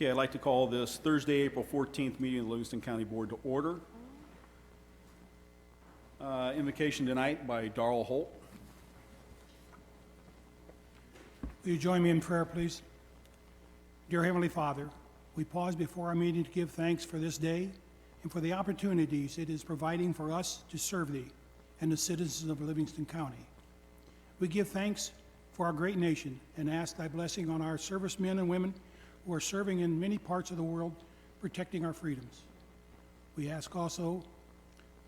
Okay, I'd like to call this Thursday, April 14th meeting of the Livingston County Board to order. Invocation tonight by Darrell Holt. Will you join me in prayer, please? Dear Heavenly Father, we pause before our meeting to give thanks for this day and for the opportunities it is providing for us to serve Thee and the citizens of Livingston County. We give thanks for our great nation and ask Thy blessing on our servicemen and women who are serving in many parts of the world, protecting our freedoms. We ask also,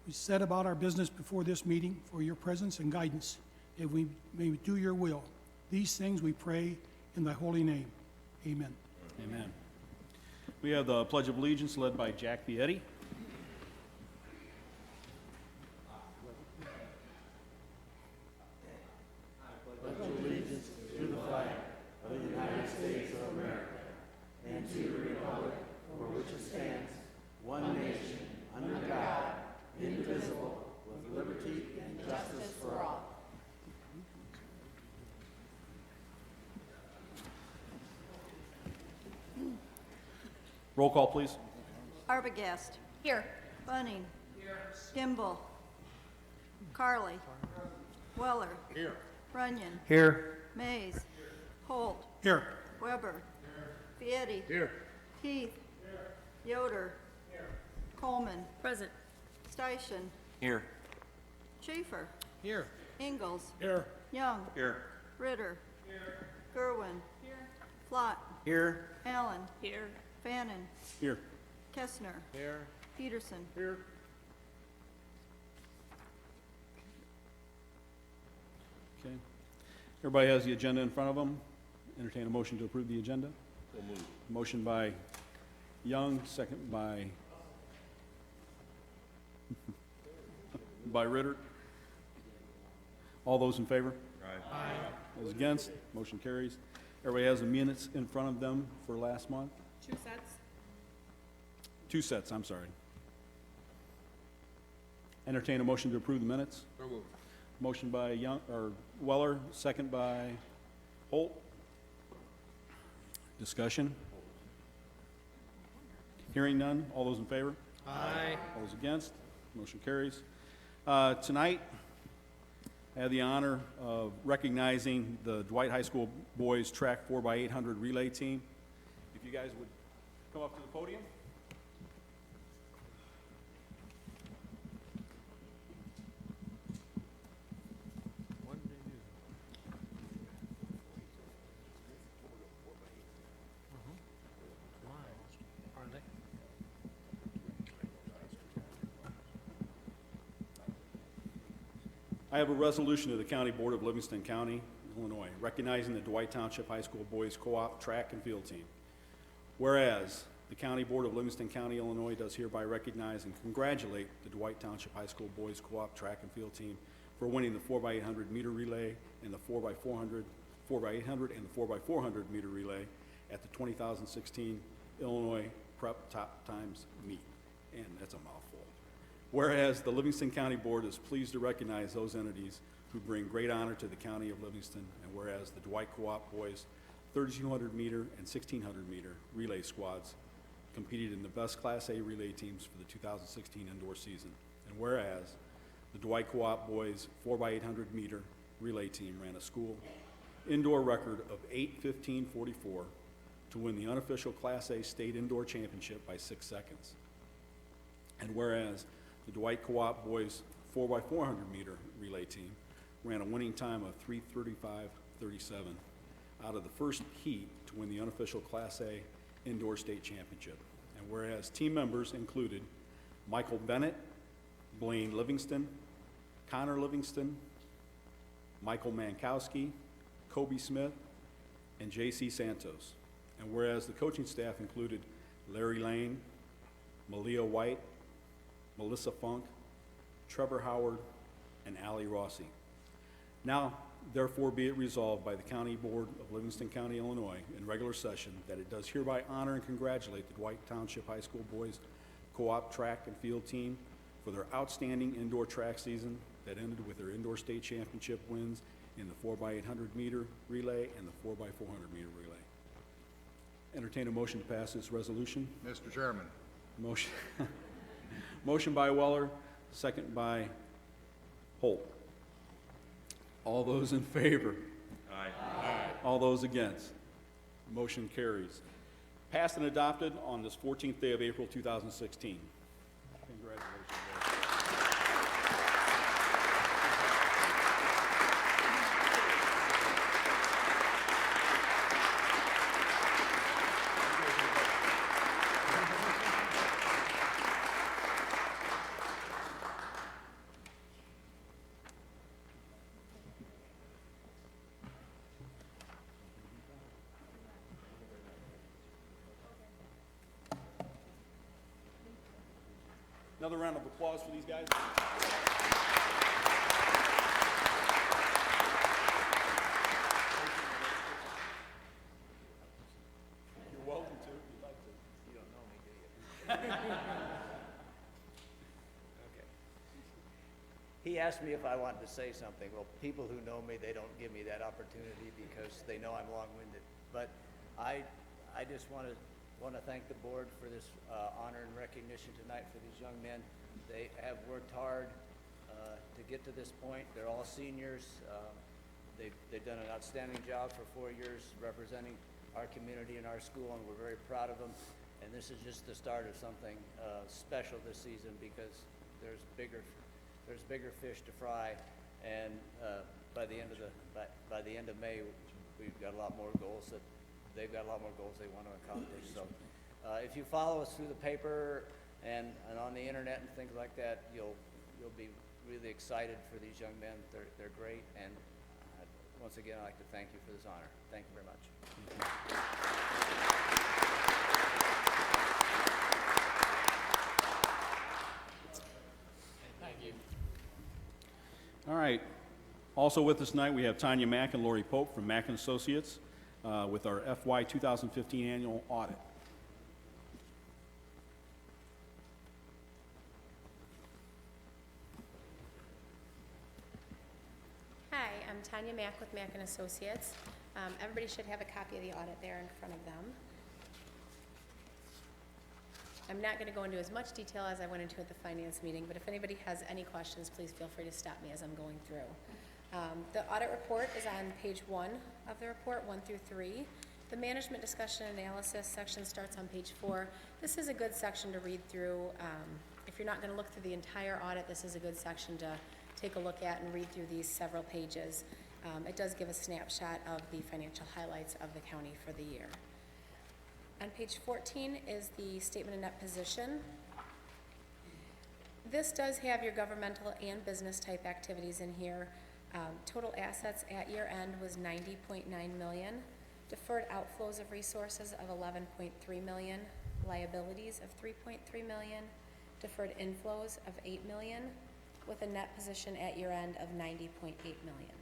we set about our business before this meeting for Your presence and guidance, that we may do Your will. These things we pray in Thy holy name. Amen. Amen. We have the Pledge of Allegiance led by Jack Vietti. Roll call, please. Arbogast. Here. Bunning. Here. Gimbel. Carly. Weller. Here. Runyon. Here. Mays. Holt. Here. Weber. Vietti. Here. Heath. Yoder. Coleman. Present. Steichen. Here. Schaefer. Here. Ingalls. Here. Young. Here. Ritter. Gerwin. Flott. Here. Allen. Here. Fannin. Here. Kestner. Here. Peterson. Here. Okay. Everybody has the agenda in front of them. Entertain a motion to approve the agenda. We'll move. Motion by Young, second by Ritter. All those in favor? Aye. Those against? Motion carries. Everybody has the minutes in front of them for last month. 2 sets. 2 sets, I'm sorry. Entertain a motion to approve the minutes. So moved. Motion by Young, or Weller, second by Holt. Discussion? Hearing none. All those in favor? Aye. All those against? Motion carries. Tonight, I have the honor of recognizing the Dwight High School boys track 4x800 relay team. If you guys would come up to the podium. What did they do? Miles, aren't they? I have a resolution of the County Board of Livingston County, Illinois, recognizing the Dwight Township High School Boys Co-op track and field team. Whereas the County Board of Livingston County, Illinois does hereby recognize and congratulate the Dwight Township High School Boys Co-op track and field team for winning the 4x800 meter relay and the 4x800 and the 4x400 meter relay at the 2016 Illinois Prep Top Times meet. And that's a mouthful. Whereas the Livingston County Board is pleased to recognize those entities who bring great honor to the County of Livingston, and whereas the Dwight Co-op boys 3,200 meter and 1,600 meter relay squads competed in the best Class A relay teams for the 2016 indoor season, and whereas the Dwight Co-op boys 4x800 meter relay team ran a school indoor record of 8:15:44 to win the unofficial Class A state indoor championship by 6 seconds. And whereas the Dwight Co-op boys 4x400 meter relay team ran a winning time of 3:35:37 out of the first heat to win the unofficial Class A indoor state championship. And whereas team members included Michael Bennett, Blaine Livingston, Connor Livingston, Michael Mankowski, Kobe Smith, and J.C. Santos. And whereas the coaching staff included Larry Lane, Malia White, Melissa Funk, Trevor Howard, and Allie Rossi. Now, therefore, be it resolved by the County Board of Livingston County, Illinois, in regular session, that it does hereby honor and congratulate the Dwight Township High School Boys Co-op track and field team for their outstanding indoor track season that ended with their indoor state championship wins in the 4x800 meter relay and the 4x400 meter relay. Entertain a motion to pass this resolution. Mr. Chairman, Motion, motion by Weller, second by Holt. All those in favor? Aye. All those against? Motion carries. Passed and adopted on this 14th day of April 2016. Congratulations. Another round of applause for these guys. You're welcome to, if you'd like to. You don't know me, do you? Okay. He asked me if I wanted to say something. Well, people who know me, they don't give me that opportunity because they know I'm long-winded. But I just want to thank the board for this honor and recognition tonight for these young men. They have worked hard to get to this point. They're all seniors. They've done an outstanding job for 4 years representing our community and our school, and we're very proud of them. And this is just the start of something special this season because there's bigger fish to fry. And by the end of May, we've got a lot more goals that they've got a lot more goals they want to accomplish. So if you follow us through the paper and on the internet and things like that, you'll be really excited for these young men. They're great, and once again, I'd like to thank you for this honor. Thank you very much. Thank you. All right. Also with us tonight, we have Tanya Mack and Lori Pope from Mack & Associates with our FY 2015 annual audit. Hi, I'm Tanya Mack with Mack & Associates. Everybody should have a copy of the audit there in front of them. I'm not going to go into as much detail as I went into at the finance meeting, but if anybody has any questions, please feel free to stop me as I'm going through. The audit report is on page 1 of the report, 1 through 3. The management discussion analysis section starts on page 4. This is a good section to read through. If you're not going to look through the entire audit, this is a good section to take a look at and read through these several pages. It does give a snapshot of the financial highlights of the county for the year. On page 14 is the statement of net position. This does have your governmental and business type activities in here. Total assets at year end was $90.9 million. Deferred outflows of resources of $11.3 million. Liabilities of $3.3 million. Deferred inflows of $8 million, with a net position at year end of $90.8 million.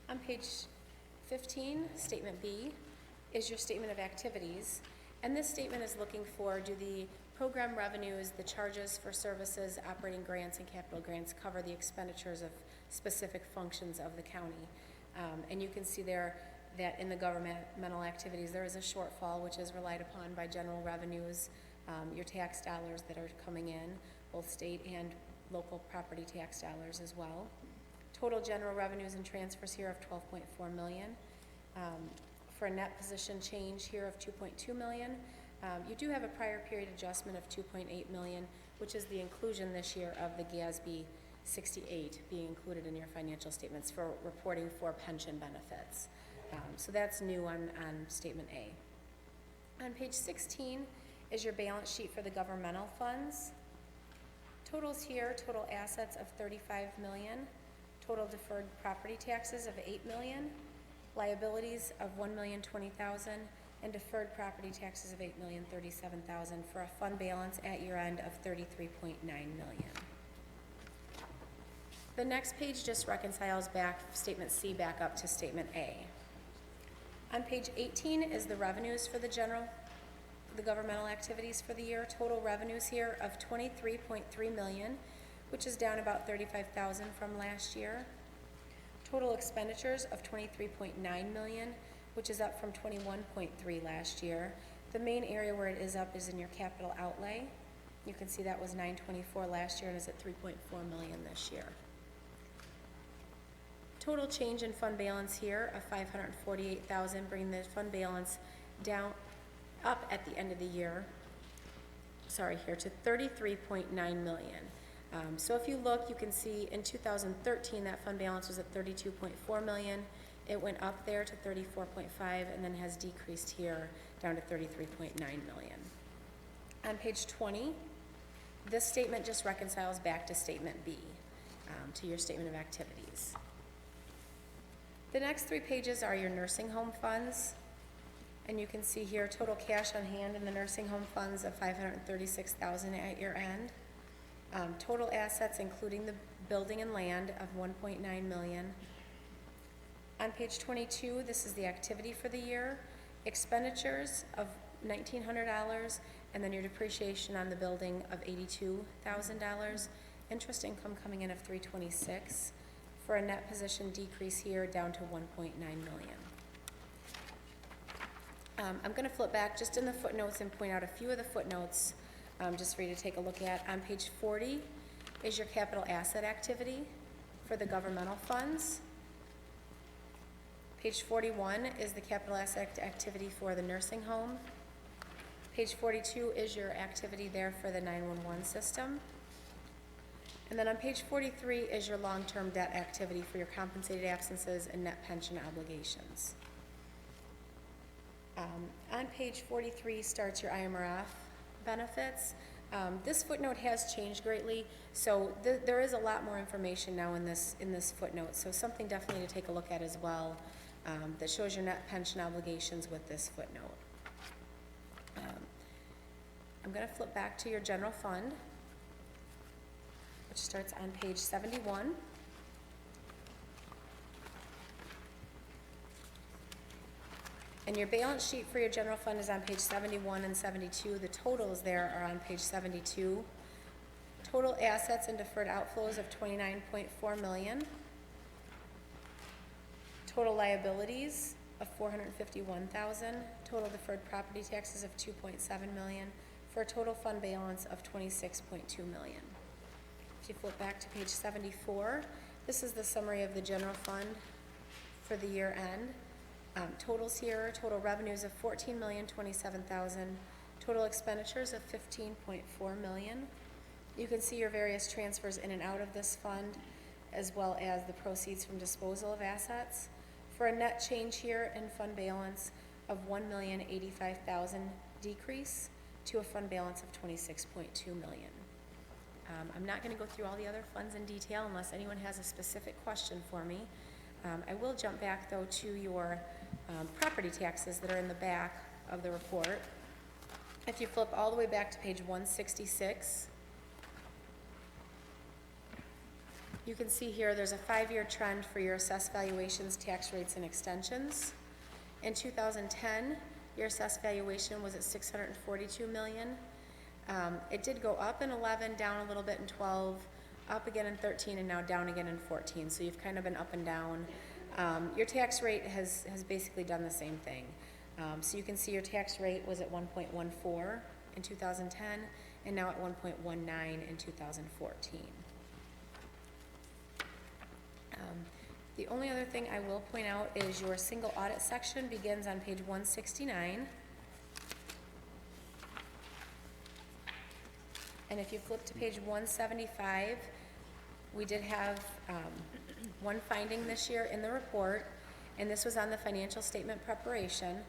On page 15, statement B, is your statement of activities. And this statement is looking for, do the program revenues, the charges for services, operating grants, and capital grants cover the expenditures of specific functions of the county? And you can see there that in the governmental activities, there is a shortfall which is relied upon by general revenues, your tax dollars that are coming in, both state and local property tax dollars as well. Total general revenues and transfers here of $12.4 million. For a net position change here of $2.2 million. You do have a prior period adjustment of $2.8 million, which is the inclusion this year of the GASB 68 being included in your financial statements for reporting for pension benefits. So that's new on statement A. On page 16 is your balance sheet for the governmental funds. Totals here, total assets of $35 million, total deferred property taxes of $8 million, liabilities of $1,020,000, and deferred property taxes of $8,037,000 for a fund balance at year end of $33.9 million. The next page just reconciles back statement C back up to statement A. On page 18 is the revenues for the governmental activities for the year. Total revenues here of $23.3 million, which is down about $35,000 from last year. Total expenditures of $23.9 million, which is up from 21.3 last year. The main area where it is up is in your capital outlay. You can see that was 924 last year and is at 3.4 million this year. Total change in fund balance here of 548,000, bringing the fund balance down, up at the end of the year, to 33.9 million. So if you look, you can see in 2013, that fund balance was at 32.4 million. It went up there to 34.5 and then has decreased here down to 33.9 million. On page 20, this statement just reconciles back to statement B, to your statement of activities. The next 3 pages are your nursing home funds. And you can see here total cash on hand in the nursing home funds of 536,000 at year end. Total assets, including the building and land, of 1.9 million. On page 22, this is the activity for the year. Expenditures of $1,900, and then your depreciation on the building of $82,000. Interest income coming in of $326, for a net position decrease here down to 1.9 million. I'm going to flip back just in the footnotes and point out a few of the footnotes just for you to take a look at. On page 40 is your capital asset activity for the governmental funds. Page 41 is the capital asset activity for the nursing home. Page 42 is your activity there for the 911 system. And then on page 43 is your long-term debt activity for your compensated absences and net pension obligations. On page 43 starts your IMRF benefits. This footnote has changed greatly, so there is a lot more information now in this footnote, so something definitely to take a look at as well, that shows your net pension obligations with this footnote. I'm going to flip back to your general fund, which starts on page 71. And your balance sheet for your general fund is on page 71 and 72. The totals there are on page 72. Total assets and deferred outflows of 29.4 million. Total liabilities of 451,000. Total deferred property taxes of 2.7 million, for a total fund balance of 26.2 million. If you flip back to page 74, this is the summary of the general fund for the year end. Totals here, total revenues of 14,027,000, total expenditures of 15.4 million. You can see your various transfers in and out of this fund, as well as the proceeds from disposal of assets, for a net change here in fund balance of 1,085,000 decrease to a fund balance of 26.2 million. I'm not going to go through all the other funds in detail unless anyone has a specific question for me. I will jump back though to your property taxes that are in the back of the report. If you flip all the way back to page 166, you can see here there's a 5-year trend for your assessed valuations, tax rates, and extensions. In 2010, your assessed valuation was at 642 million. It did go up in 11, down a little bit in 12, up again in 13, and now down again in 14. So you've kind of been up and down. Your tax rate has basically done the same thing. So you can see your tax rate was at 1.14 in 2010, and now at 1.19 in 2014. The only other thing I will point out is your single audit section begins on page 169. And if you flip to page 175, we did have one finding this year in the report, and this was on the financial statement preparation.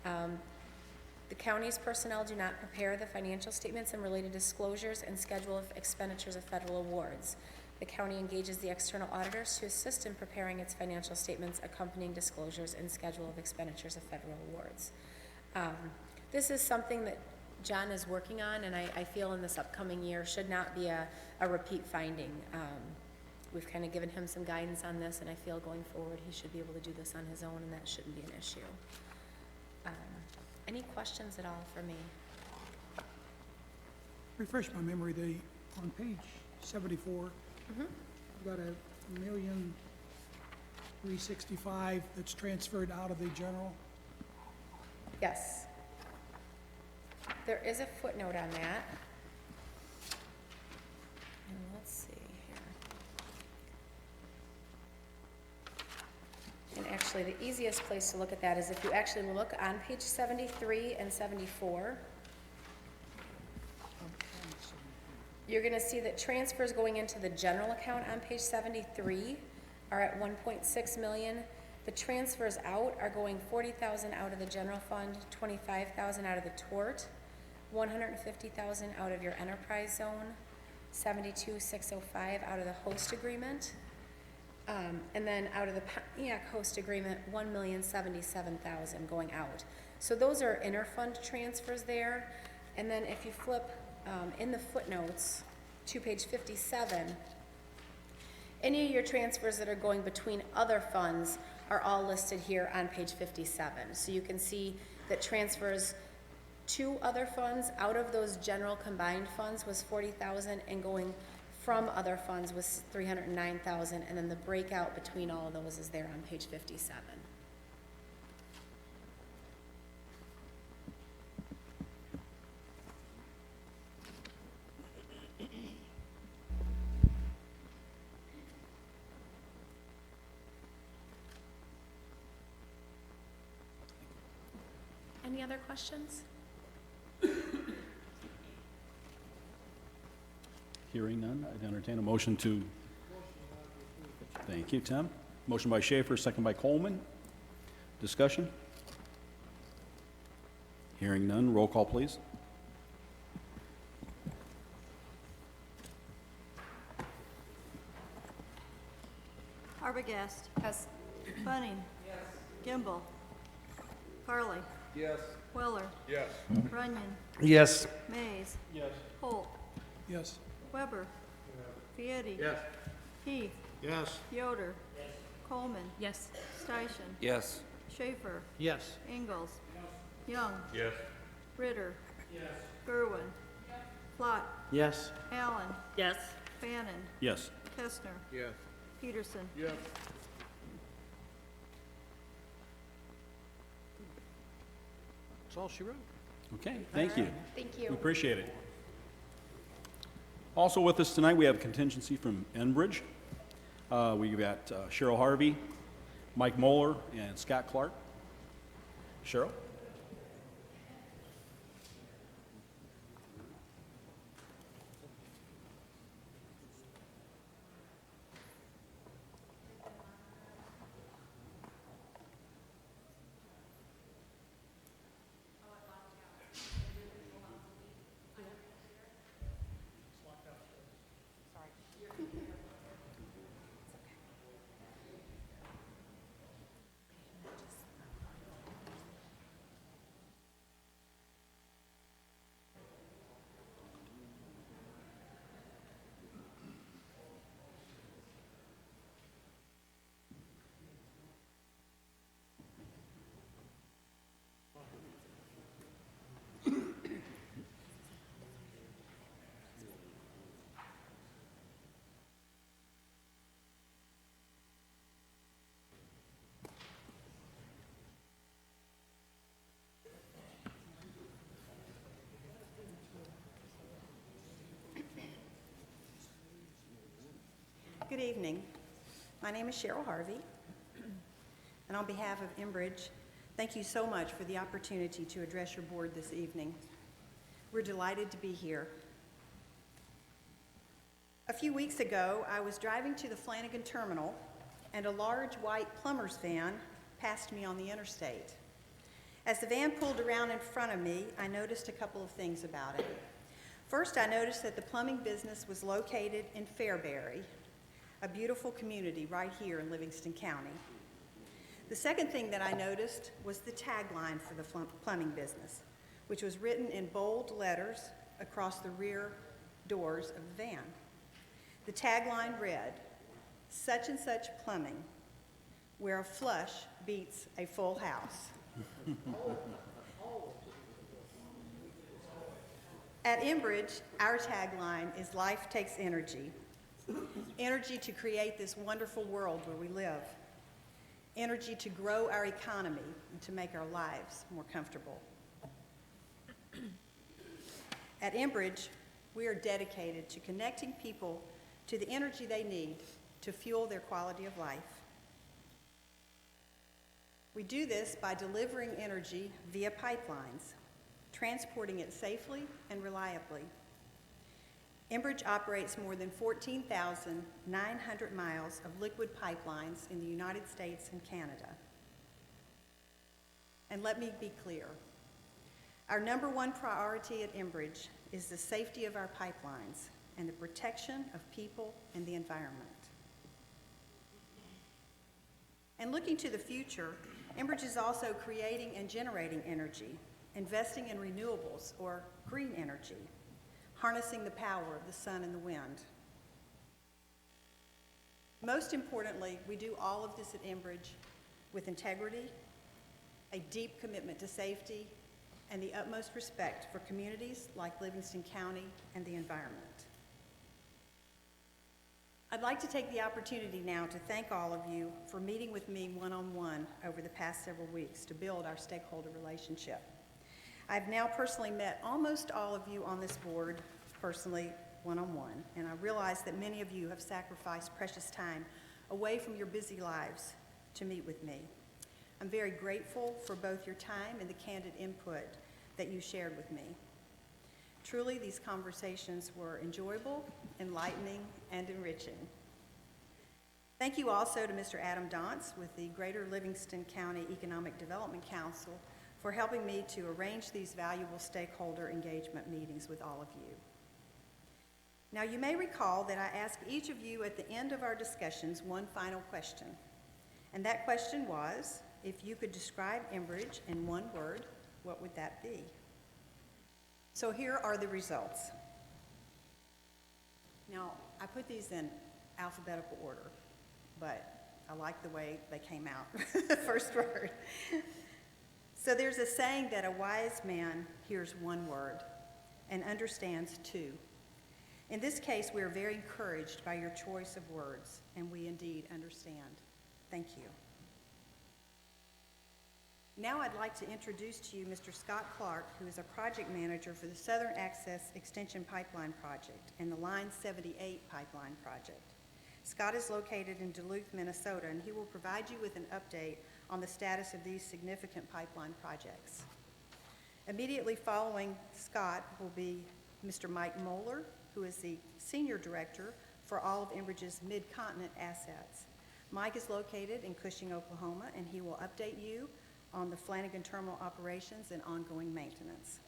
The county's personnel do not prepare the financial statements and related disclosures and schedule of expenditures of federal awards. The county engages the external auditors to assist in preparing its financial statements, accompanying disclosures and schedule of expenditures of federal awards. This is something that John is working on, and I feel in this upcoming year should not be a repeat finding. We've kind of given him some guidance on this, and I feel going forward he should be able to do this on his own, and that shouldn't be an issue. Any questions at all for me? Refresh my memory, on page 74, I've got $1,365,000 that's transferred out of the general Yes. There is a footnote on that. And let's see here. And actually, the easiest place to look at that is if you actually look on page 73 and 74. You're gonna see that transfers going into the general account on page 73 are at 1.6 million. The transfers out are going 40,000 out of the general fund, 25,000 out of the tort, 150,000 out of your enterprise zone, 72,605 out of the host agreement, and then out of the Pontiac host agreement, 1,077,000 going out. So those are interfund transfers there. And then if you flip in the footnotes to page 57, any of your transfers that are going between other funds are all listed here on page 57. So you can see that transfers to other funds out of those general combined funds was 40,000, and going from other funds was 309,000, and then the breakout between all of those is there on page 57. Any other questions? Hearing none, I'd entertain a motion to... Thank you, Tim. Motion by Schaefer, second by Coleman. Discussion? Hearing none, roll call, please. Arbogast. Yes. Bunning. Yes. Gimbel. Parley. Yes. Weller. Yes. Runyon. Yes. Mays. Yes. Holt. Yes. Weber. Vietti. Yes. Heath. Yes. Yoder. Coleman. Yes. Steichen. Yes. Schaefer. Yes. Ingalls. Young. Yes. Ritter. Yes. Gerwin. Flott. Yes. Allen. Yes. Bannon. Yes. Kestner. Yes. Peterson. Yes. That's all she wrote. Okay, thank you. Thank We you. appreciate it. Also with us tonight, we have a contingency from Enbridge. We've got Cheryl Harvey, Mike Moeller, and Scott Clark. Cheryl? Good evening. My name is Cheryl Harvey, and on behalf of Enbridge, thank you so much for the opportunity to address your board this evening. We're delighted to be here. A few weeks ago, I was driving to the Flanagan Terminal, and a large white plumber's van passed me on the interstate. As the van pulled around in front of me, I noticed a couple of things about it. First, I noticed that the plumbing business was located in Fairbury, a beautiful community right here in Livingston County. The second thing that I noticed was the tagline for the plumbing business, which was written in bold letters across the rear doors of the van. The tagline read, "Such and such plumbing, where a flush beats a full house." At Enbridge, our tagline is "Life takes energy." Energy to create this wonderful world where we live. energy to grow our economy and to make our lives more comfortable. At Enbridge, we are dedicated to connecting people to the energy they need to fuel their quality of life. We do this by delivering energy via pipelines, transporting it safely and reliably. Enbridge operates more than 14,900 miles of liquid pipelines in the United States and Canada. And let me be clear, our number one priority at Enbridge is the safety of our pipelines and the protection of people and the environment. And looking to the future, Enbridge is also creating and generating energy, investing in renewables or green energy, harnessing the power of the sun and the wind. Most importantly, we do all of this at Enbridge with integrity, a deep commitment to safety, and the utmost respect for communities like Livingston County and the environment. I'd like to take the opportunity now to thank all of you for meeting with me one-on-one over the past several weeks to build our stakeholder relationship. I've now personally met almost all of you on this board personally one-on-one, and I realize that many of you have sacrificed precious time away from your busy lives to meet with me. I'm very grateful for both your time and the candid input that you shared with me. Truly, these conversations were enjoyable, enlightening, and enriching. Thank you also to Mr. Adam Dantz with the Greater Livingston County Economic Development Council for helping me to arrange these valuable stakeholder engagement meetings with all of you. Now, you may recall that I asked each of you at the end of our discussions one final question, and that question was, if you could describe Enbridge in one word, what would that be? So here are the results. Now, I put these in alphabetical order, but I like the way they came out, the first word. So there's a saying that a wise man hears one word and understands two. In this case, we are very encouraged by your choice of words, and we indeed understand. Thank you. Now I'd like to introduce to you Mr. Scott Clark, who is a project manager for the Southern Access Extension Pipeline Project and the Line 78 Pipeline Project. Scott is located in Duluth, Minnesota, and he will provide you with an update on the status of these significant pipeline projects. Immediately following Scott will be Mr. Mike Moeller, who is the Senior Director for all of Enbridge's Mid-Continent assets. Mike is located in Cushing, Oklahoma, and he will update you on the Flanagan Terminal operations and ongoing maintenance.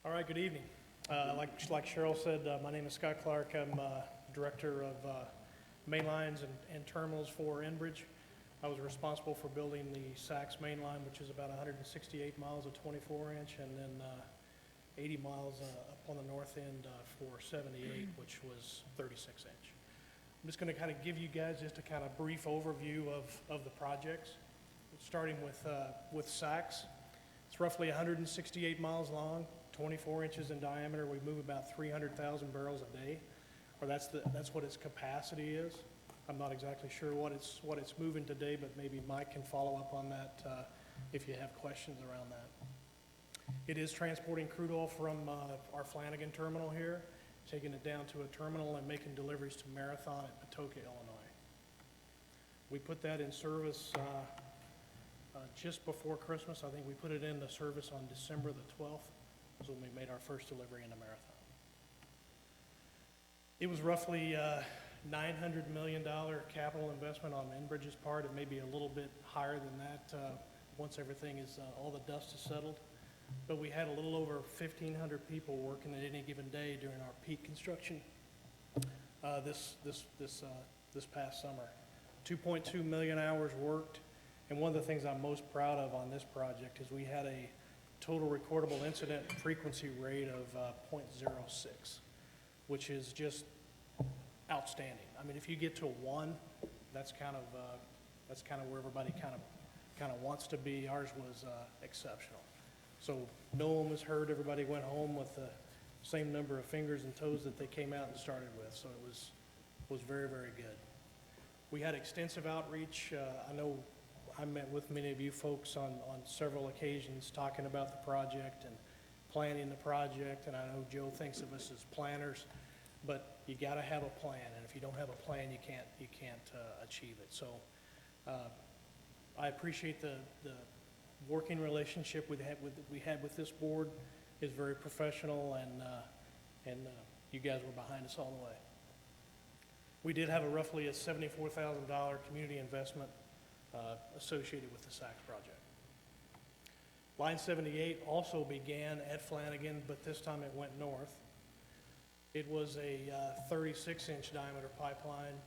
All right, good evening. Like Cheryl said, my name is Scott Clark. I'm Director of Main Lines and Terminals for Enbridge. I was responsible for building the Saks Main Line, which is about 168 miles of 24-inch, and then 80 miles up on the north end for 78, which was 36-inch. I'm just going to kind of give you guys just a kind of brief overview of the projects, starting with Saks. It's roughly 168 miles long, 24 inches in diameter. We move about 300,000 barrels a day, or that's what its capacity is. I'm not exactly sure what it's moving today, but maybe Mike can follow up on that if you have questions around that. It is transporting crude oil from our Flanagan terminal here, taking it down to a terminal and making deliveries to Marathon at Patoka, Illinois. We put that in service just before Christmas. I think we put it into service on December the 12th, was when we made our first delivery into Marathon. It was roughly $900 million capital investment on Enbridge's part. It may be a little bit higher than that once everything is, all the dust is settled. But we had a little over 1,500 people working at any given day during our peak construction this past summer. 2.2 million hours worked, and one of the things I'm most proud of on this project is we had a total recordable incident frequency rate of 0.06, which is just outstanding. I mean, if you get to 1, that's kind of where everybody kind of wants to be. Ours was exceptional. So no one was hurt. Everybody went home with same number of fingers and toes that they came out and started with, so it was very, very good. We had extensive outreach. I know I met with many of you folks on several occasions talking about the project and planning the project, and I know Joe thinks of us as planners, but you gotta have a plan, and if you don't have a plan, you can't achieve it. So, I appreciate the working relationship we had with this board. Is very professional, and you guys were behind us all the way. We did have roughly a $74,000 community investment associated with the Saks project. Line 78 also began at Flanagan, but this time it went north. It was a 36-inch diameter pipeline,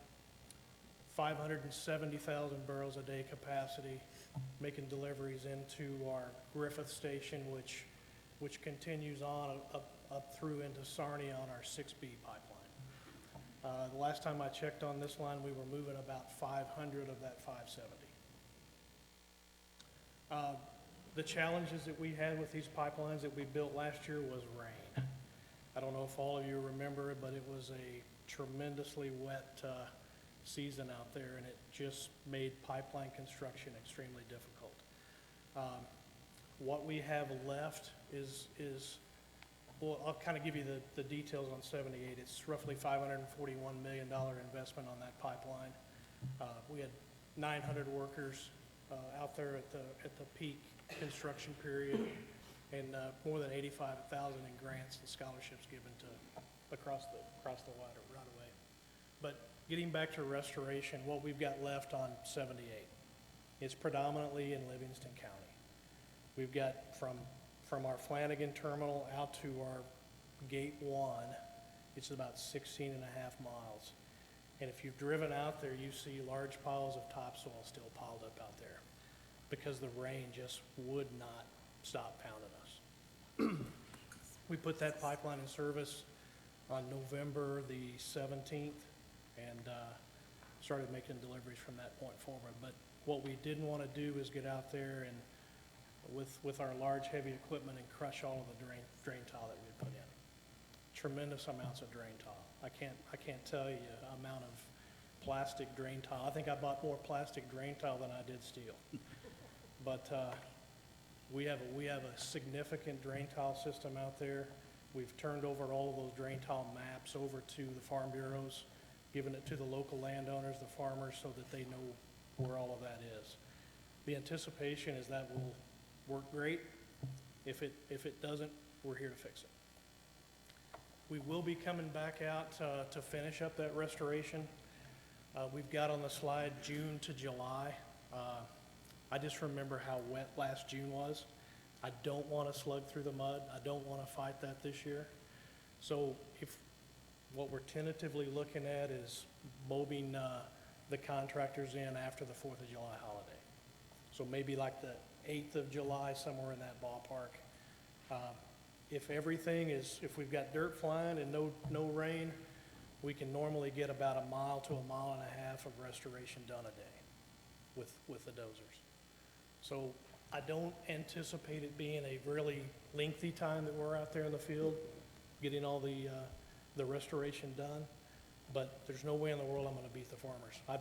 570,000 barrels a day capacity, making deliveries into our Griffith station, which continues on up through into Sarnia on our 6B pipeline. The last time I checked on this line, we were moving about 500 of that 570. The challenges that we had with these pipelines that we built last year was rain. I don't know if all of you remember it, but it was a tremendously wet season out there, and it just made pipeline construction extremely difficult. What we have left is well, I'll kind of give you the details on 78. It's roughly $541 million investment on that pipeline. We had 900 workers out there at the peak construction period, and more than 85,000 in grants and scholarships given to across the right away. But getting back to restoration, what we've got left on 78 is predominantly in Livingston County. We've got from our Flanagan terminal out to our gate 1, it's about 16 and a half miles. And if you've driven out there, you see large piles of topsoil still piled up out there because the rain just would not stop pounding us. We put that pipeline in service on November the 17th and started making deliveries from that point forward. But what we didn't want to do is get out there and with our large heavy equipment and crush all of the drain tile that we had put in. Tremendous amounts of drain tile. I can't tell you the amount of plastic drain tile. I think I bought more plastic drain tile than I did steel. But we have a significant drain tile system out there. We've turned over all of those drain tile maps over to the farm bureaus, given it to the local landowners, the farmers, so that they know where all of that is. The anticipation is that will work great. If it doesn't, we're here to fix it. We will be coming back out to finish up that restoration. We've got on the slide June to July. I just remember how wet last June was. I don't want to slug through the mud. I don't want to fight that this year. So what we're tentatively looking at is mobbing the contractors in after the 4th of July holiday. So maybe like the 8th of July, somewhere in that ballpark. If we've got dirt flying and no rain, we can normally get about a mile to a mile and a half of restoration done a day with the dozers. So I don't anticipate it being a really lengthy time that we're out there in the field getting all the restoration done, but there's no way in the world I'm going to beat the farmers. I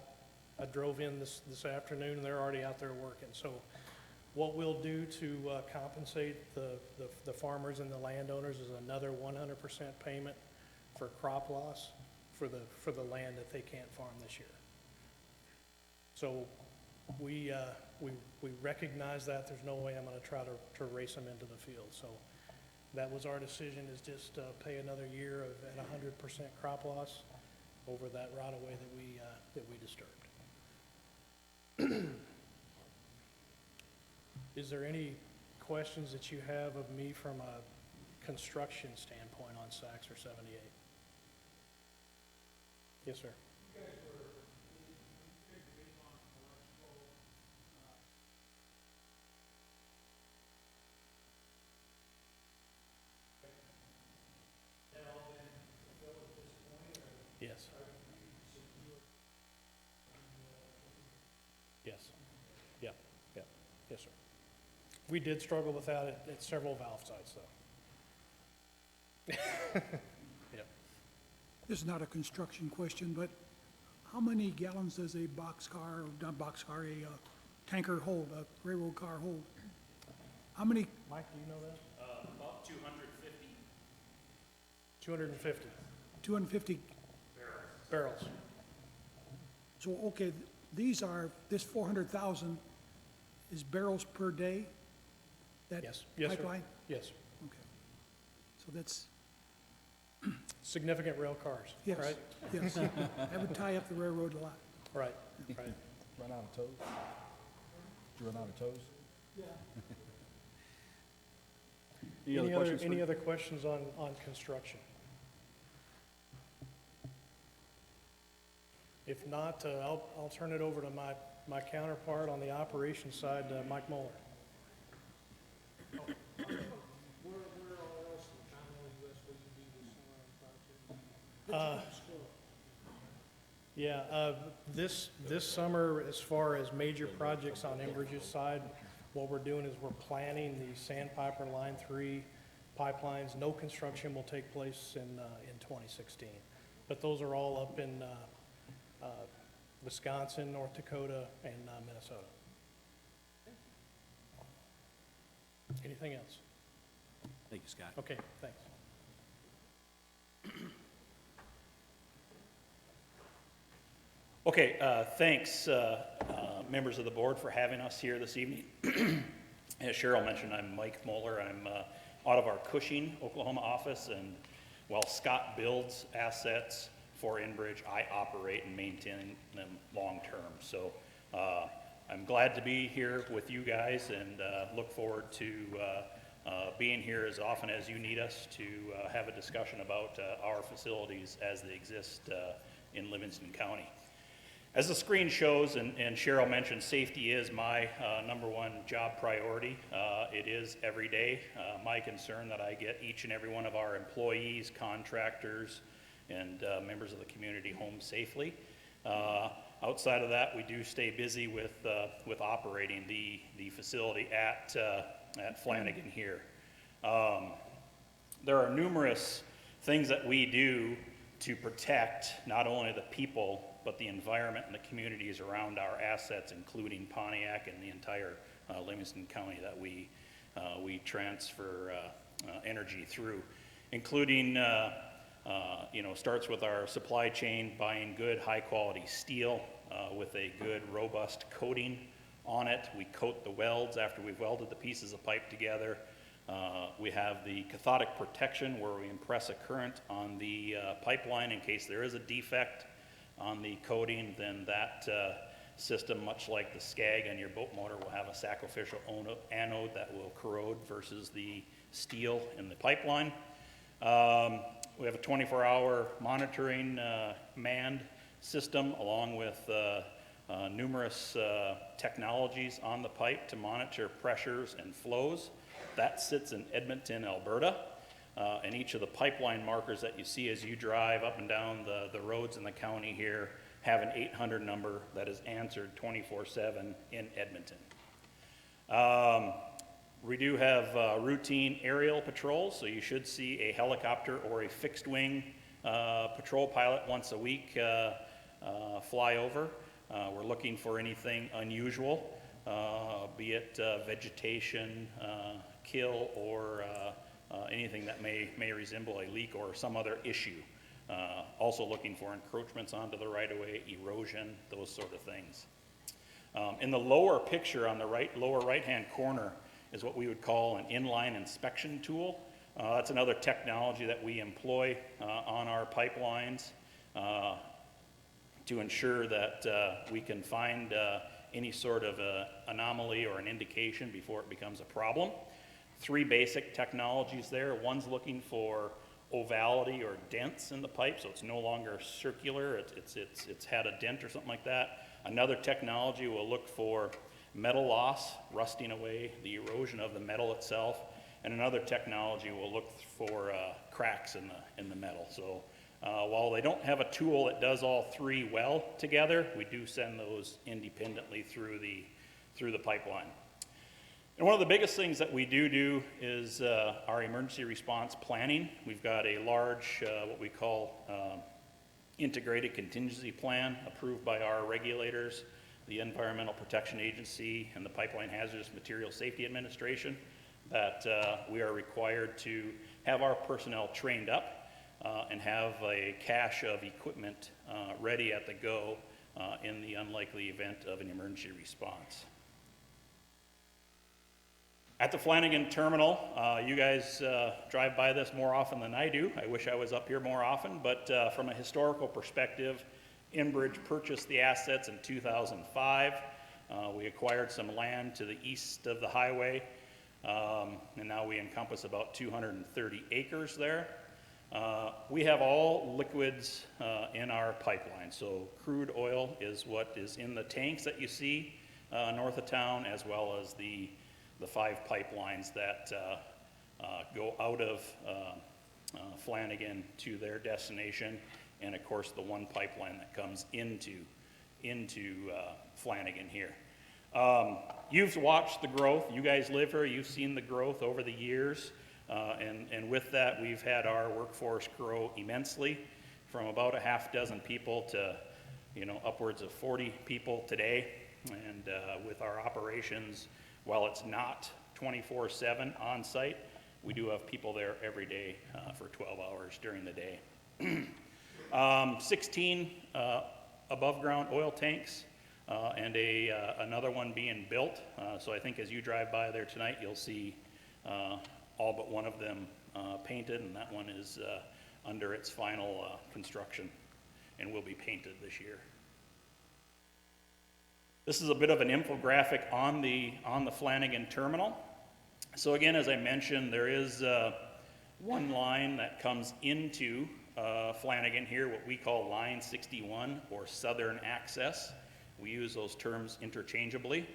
drove in this afternoon and they're already out there working. So what we'll do to compensate the farmers and the landowners is another 100% payment for crop loss for the land that they can't farm this year. So we recognize that. There's no way I'm going to try to race them into the field. So that was our decision, is just pay another year at 100% crop loss over that right of way that we disturbed. Is there any questions that you have of me from a construction standpoint on Saks or 78? Yes, sir. Yes. Yes. Yeah. Yeah. Yes, sir. We did struggle with that at several valve sites, though. Yep. This is not a construction question, but how many gallons does a boxcar, or not boxcar, a tanker hold, a railroad car hold? How many, Mike, do you know that? About 250. 250 250? barrels. So, okay, this 400,000 is barrels per day? That Yes, yes, sir. pipeline? Yes. Okay. So that's, Significant rail cars, yes, right? yes. That would tie up the railroad a lot. Right, right. Run out of toes? Did you run out of toes? Any other questions? Any other questions on construction? If not, I'll turn it over to my counterpart on the operations side, Mike Mueller. Yeah, this summer, as far as major projects on Enbridge's side, what we're doing is we're planning the Sandpiper Line 3 pipelines. No construction will take place in 2016. But those are all up in Wisconsin, North Dakota, and Minnesota. Anything else? Thank you, Scott. Okay, thanks. Okay, thanks, members of the board, for having us here this evening. As Cheryl mentioned, I'm Mike Mueller. I'm out of our Cushing, Oklahoma office, and while Scott builds assets for Enbridge, I operate and maintain them long-term. So I'm glad to be here with you guys and look forward to being here as often as you need us to have a discussion about our facilities as they exist in Livingston County. As the screen shows, and Cheryl mentioned, safety is my number one job priority. It is every day my concern that I get each and every one of our employees, contractors, and members of the community home safely. Outside of that, we do stay busy with operating the facility at Flanagan here. There are numerous things that we do to protect not only the people but the environment and the communities around our assets, including Pontiac and the entire Livingston County that we transfer energy through, including, starts with our supply chain, buying good, high-quality steel with a good, robust coating on it. We coat the welds after we've welded the pieces of pipe together. We have the cathodic protection where we impress a current on the pipeline in case there is a defect on the coating. Then that system, much like the SCAG on your boat motor, will have a sacrificial anode that will corrode versus the steel in the pipeline. We have a 24-hour monitoring manned system along with numerous technologies on the pipe to monitor pressures and flows. That sits in Edmonton, Alberta. And each of the pipeline markers that you see as you drive up and down the roads in the county here have an 800 number that is answered 24/7 in Edmonton. We do have routine aerial patrols, so you should see a helicopter or a fixed wing patrol pilot once a week fly over. We're looking for anything unusual, be it vegetation, kill, or anything that may resemble a leak or some other issue. Also looking for encroachments onto the right-of-way, erosion, those sort of things. In the lower picture on the lower right-hand corner is what we would call an inline inspection tool. That's another technology that we employ on our pipelines to ensure that we can find any sort of anomaly or an indication before it becomes a problem. Three basic technologies there. One's looking for ovality or dents in the pipe, so it's no longer circular, it's had a dent or something like that. Another technology will look for metal loss, rusting away, the erosion of the metal itself, and another technology will look for cracks in the metal. So while they don't have a tool that does all three well together, we do send those independently through the pipeline. And one of the biggest things that we do is our emergency response planning. We've got a large, what we call integrated contingency plan approved by our regulators, the Environmental Protection Agency and the Pipeline Hazardous Materials Safety Administration, that we are required to have our personnel trained up and have a cache of equipment ready at the go in the unlikely event of an emergency response. At the Flanagan Terminal, you guys drive by this more often than I do. I wish I was up here more often, but from a historical perspective, Enbridge purchased the assets in 2005. We acquired some land to the east of the highway, and now we encompass about 230 acres there. We have all liquids in our pipeline, so crude oil is what is in the tanks that you see north of town, as well as the 5 pipelines that go out of Flanagan to their destination, and of course the one pipeline that comes into Flanagan here. You've watched the growth. You guys live here. You've seen the growth over the years, and with that, we've had our workforce grow immensely, from about a half dozen people to, upwards of 40 people today. And with our operations, while it's not 24/7 on site, we do have people there every day for 12 hours during the day. 16 above ground oil tanks and another one being built. So I think as you drive by there tonight, you'll see all but one of them painted, and that one is under its final construction and will be painted this year. This is a bit of an infographic on the Flanagan Terminal. So again, as I mentioned, there is one line that comes into Flanagan here, what we call Line 61, or Southern Access. We use those terms interchangeably.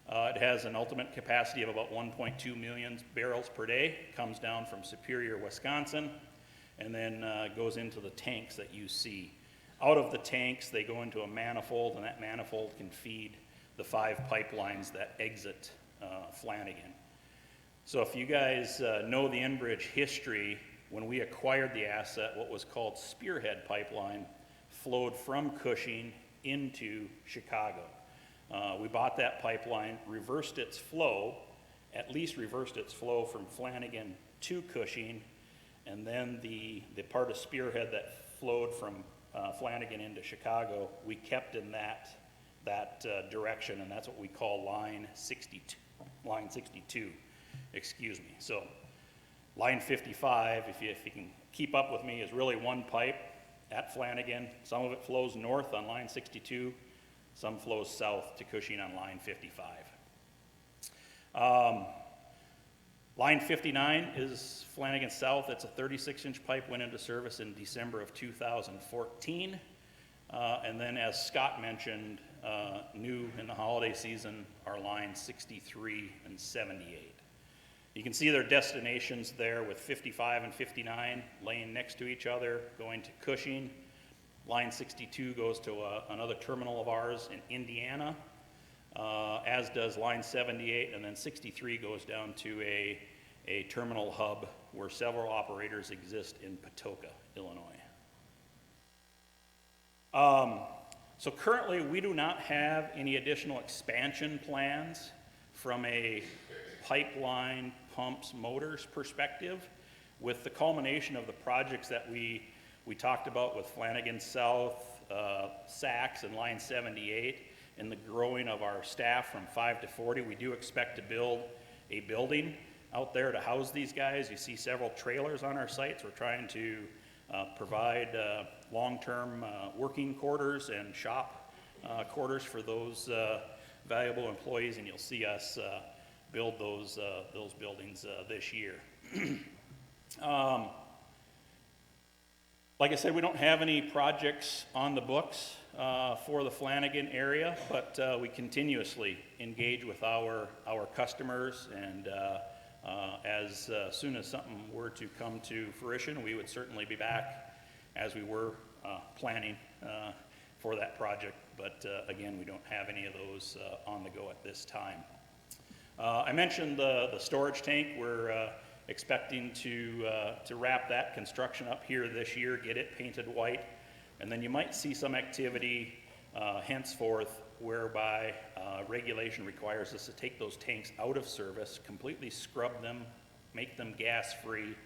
It has an ultimate capacity of about 1.2 million barrels per day. It comes down from Superior, Wisconsin, and then goes into the tanks that you see. Out of the tanks, they go into a manifold, and that manifold can feed the 5 pipelines that exit Flanagan. So if you guys know the Enbridge history, when we acquired the asset, what was called Spearhead Pipeline flowed from Cushing into Chicago. We bought that pipeline, reversed its flow, at least reversed its flow from Flanagan to Cushing, and then the part of Spearhead that flowed from Flanagan into Chicago, we kept in that direction, and that's what we call Line 62. Line 62, excuse me. So Line 55, if you can keep up with me, is really one pipe at Flanagan. Some of it flows north on Line 62, some flows south to Cushing on Line 55. Line 59 is Flanagan South. It's a 36-inch pipe, went into service in December of 2014. And then, as Scott mentioned, new in the holiday season are Lines 63 and 78. You can see their destinations there with 55 and 59 laying next to each other, going to Cushing. Line 62 goes to another terminal of ours in Indiana, as does Line 78, and then 63 goes down to a terminal hub where several operators exist in Patoka, Illinois. So currently, we do not have any additional expansion plans from a pipeline, pumps, motors perspective. With the culmination of the projects that we talked about with Flanagan South, Saks, and Line 78, and the growing of our staff from 5 to 40, we do expect to build a building out there to house these guys. You see several trailers on our sites. We're trying to provide long-term working quarters and shop quarters for those valuable employees, and you'll see us build those buildings this year. Like I said, we don't have any projects on the books for the Flanagan area, but we continuously engage with our customers, and as soon as something were to come to fruition, we would certainly be back as we were planning for that project. But again, we don't have any of those on the go at this time. I mentioned the storage tank. We're expecting to wrap that construction up here this year, get it painted white, and then you might see some activity henceforth whereby regulation requires us to take those tanks out of service, completely scrub them, make them gas-free,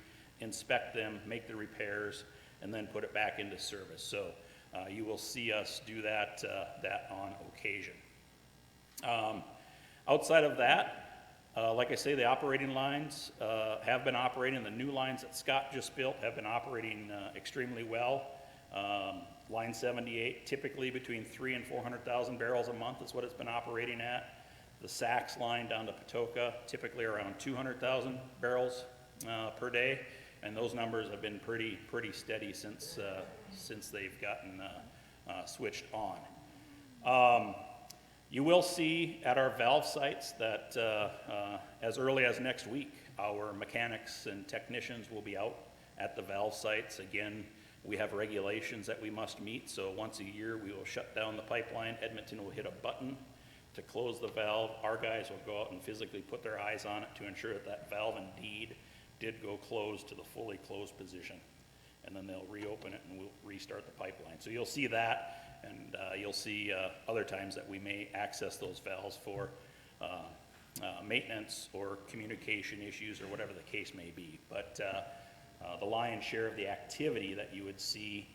inspect them, make the repairs, and then put it back into service. So you will see us do that on occasion. Outside of that, like I say, the operating lines have been operating. The new lines that Scott just built have been operating extremely well. Line 78, typically between 300,000 and 400,000 barrels a month is what it's been operating at. The Saks line down to Patoka, typically around 200,000 barrels per day, and those numbers have been pretty steady since they've gotten switched on. You will see at our valve sites that as early as next week, our mechanics and technicians will be out at the valve sites. Again, we have regulations that we must meet, so once a year we will shut down the pipeline. Edmonton will hit a button to close the valve. Our guys will go out and physically put their eyes on it to ensure that that valve indeed did go closed to the fully closed position. And then they'll reopen it and we'll restart the pipeline. So you'll see that, and you'll see other times that we may access those valves for maintenance or communication issues or whatever the case may be. But the lion's share of the activity that you would see,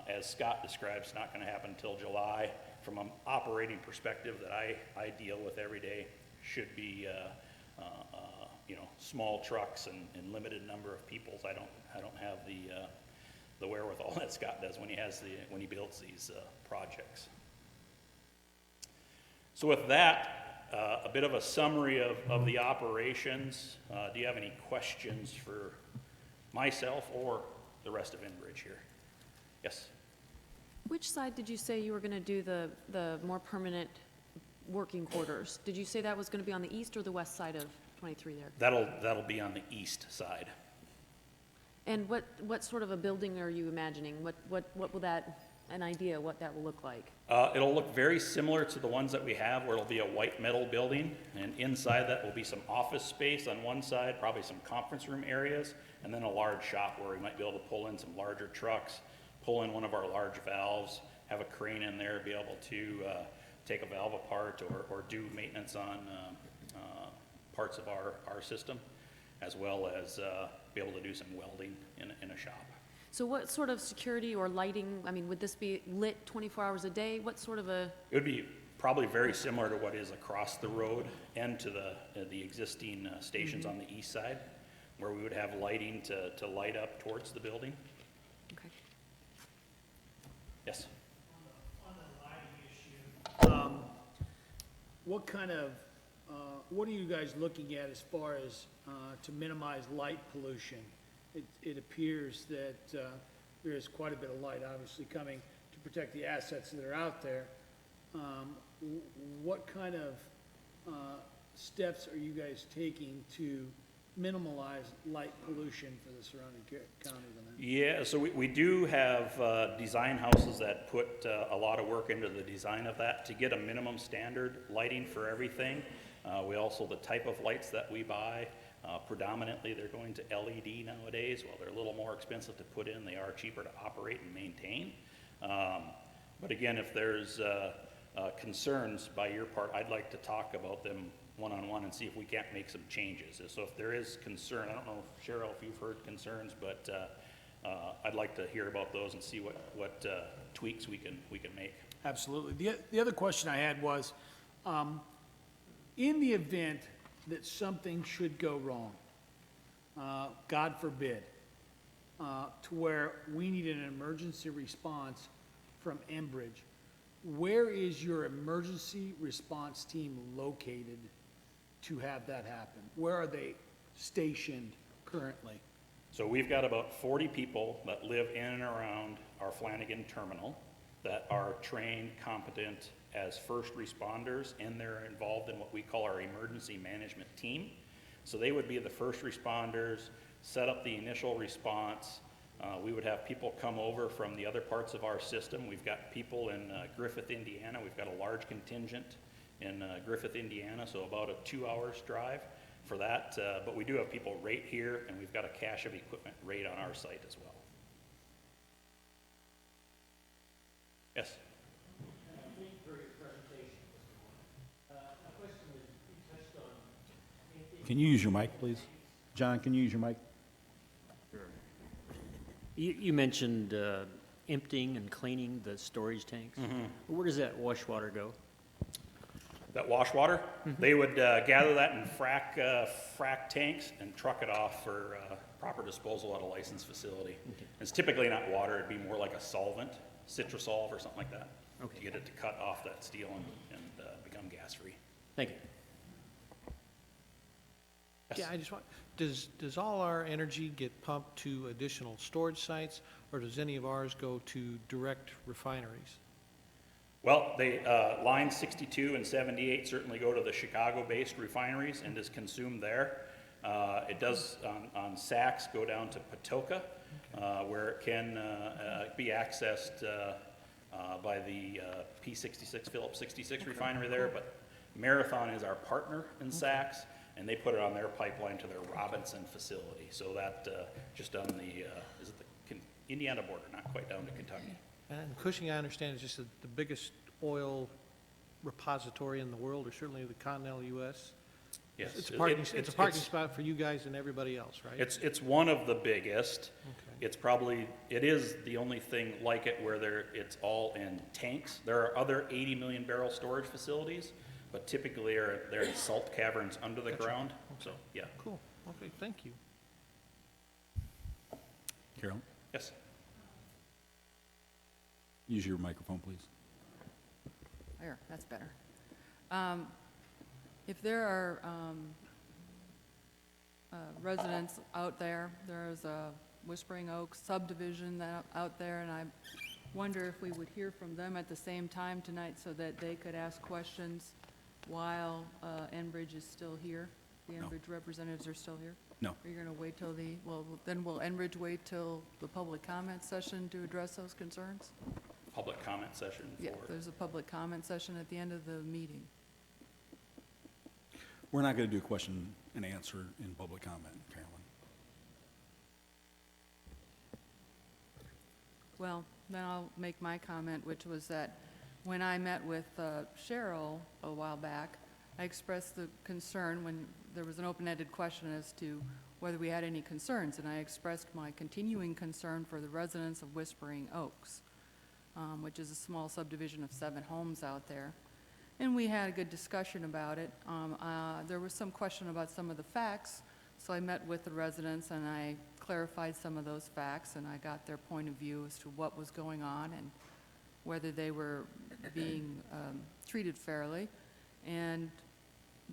as Scott describes, not going to happen until July. From an operating perspective that I deal with every day, should be small trucks and limited number of people. I don't have the wherewithal that Scott does when he builds these projects. So with that, a bit of a summary of the operations. Do you have any questions for myself or the rest of Enbridge here? Yes? Which side did you say you were going to do the more permanent working quarters? Did you say that was going to be on the east or the west side of 23 there? That'll be on the east side. And what sort of a building are you imagining? What will that, an idea what that will look like? It'll look very similar to the ones that we have, where it'll be a white metal building, and inside that will be some office space on one side, probably some conference room areas, and then a large shop where we might be able to pull in some larger trucks, pull in one of our large valves, have a crane in there, be able to take a valve apart or do maintenance on parts of our system, as well as be able to do some welding in a shop. So what sort of security or lighting, I mean, would this be lit 24 hours a day? What sort of a? It would be probably very similar to what is across the road and to the existing stations on the east side, where we would have lighting to light up towards the building. Okay. Yes? On the lighting issue, what kind of, what are you guys looking at as far as to minimize light pollution? It appears that there is quite a bit of light obviously coming to protect the assets that are out there. What kind of steps are you guys taking to minimize light pollution for the surrounding county? Yeah, so we do have design houses that put a lot of work into the design of that to get a minimum standard lighting for everything. We also, the type of lights that we buy, predominantly they're going to LED nowadays. While they're a little more expensive to put in, they are cheaper to operate and maintain. But again, if there's concerns by your part, I'd like to talk about them one-on-one and see if we can't make some changes. So if there is concern, I don't know, Cheryl, if you've heard concerns, but I'd like to hear about those and see what tweaks we can make. Absolutely. The other question I had was, in the event that something should go wrong, God forbid, to where we need an emergency response from Enbridge, where is your emergency response team located to have that happen? Where are they stationed currently? So we've got about 40 people that live in and around our Flanagan terminal that are trained, competent as first responders, and they're involved in what we call our emergency management team. So they would be the first responders, set up the initial response. We would have people come over from the other parts of our system. We've got people in Griffith, Indiana. We've got a large contingent in Griffith, Indiana, so about a 2 hours drive for that. But we do have people right here, and we've got a cache of equipment right on our site as well. Yes? Can you use your mic, please? John, can you use your mic? You mentioned emptying and cleaning the storage tanks. Where does that wash water go? That wash water, they would gather that in frac tanks and truck it off for proper disposal at a licensed facility. It's typically not water, it'd be more like a solvent, citrosolve or something like that, to get it to cut off that steel and become gas-free. Thank you. Yes. Yeah, I just want, does all our energy get pumped to additional storage sites, or does any of ours go to direct refineries? Well, they, line 62 and 78 certainly go to the Chicago-based refineries and is consumed there. It does on Saks go down to Patoka, where it can be accessed by the P66, Phillips 66 refinery there, but Marathon is our partner in Saks, and they put it on their pipeline to their Robinson facility. So that just on the, is it the Indiana border, not quite down to Kentucky. And Cushing, I understand, is just the biggest oil repository in the world, or certainly the continental U.S. Yes. It's a parking spot for you guys and everybody else, right? It's one of the biggest. Okay. It's probably, it is the only thing like it where it's all in tanks. There are other 80 million barrel storage facilities, but typically they're in salt caverns under the ground. So, yeah. Cool. Okay, thank you. Carolyn, Yes. use your microphone, please. There, that's better. If there are residents out there, there's a Whispering Oaks subdivision out there, and I wonder if we would hear from them at the same time tonight so that they could ask questions while Enbridge is still here? The Enbridge representatives are still here? No. Are you going to wait till then will Enbridge wait till the public comment session to address those concerns? Public comment session Yeah, for, there's a public comment session at the end of the meeting. We're not going to do a question and answer in public comment, Carolyn. Well, then I'll make my comment, which was that when I met with Cheryl a while back, I expressed the concern when there was an open-ended question as to whether we had any concerns, and I expressed my continuing concern for the residents of Whispering Oaks, which is a small subdivision of 7 homes out there. And we had a good discussion about it. There was some question about some of the facts, so I met with the residents and I clarified some of those facts, and I got their point of view as to what was going on and whether they were being treated fairly. And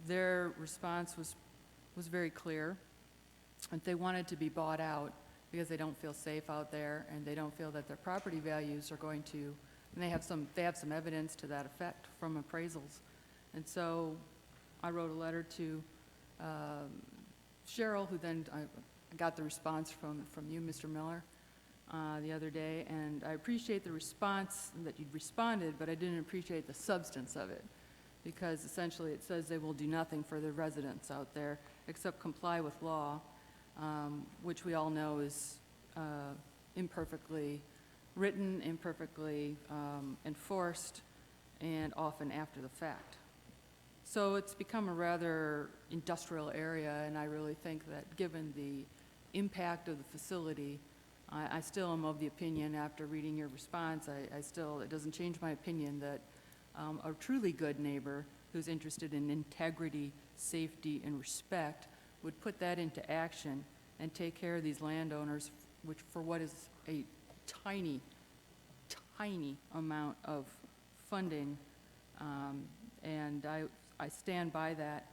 their response was very clear, that they wanted to be bought out because they don't feel safe out there and they don't feel that their property values are going to, and they have some evidence to that effect from appraisals. And so I wrote a letter to Cheryl, who then I got the response from you, Mr. Miller, the other day, and I appreciate the response that you'd responded, but I didn't appreciate the substance of it, because essentially it says they will do nothing for the residents out there except comply with law, which we all know is imperfectly written, imperfectly enforced, and often after the fact. So it's become a rather industrial area, and I really think that given the impact of the facility, I still am of the opinion, after reading your response, it doesn't change my opinion that a truly good neighbor who's interested in integrity, safety, and respect would put that into action and take care of these landowners, which for what is a tiny, tiny amount of funding, and I stand by that.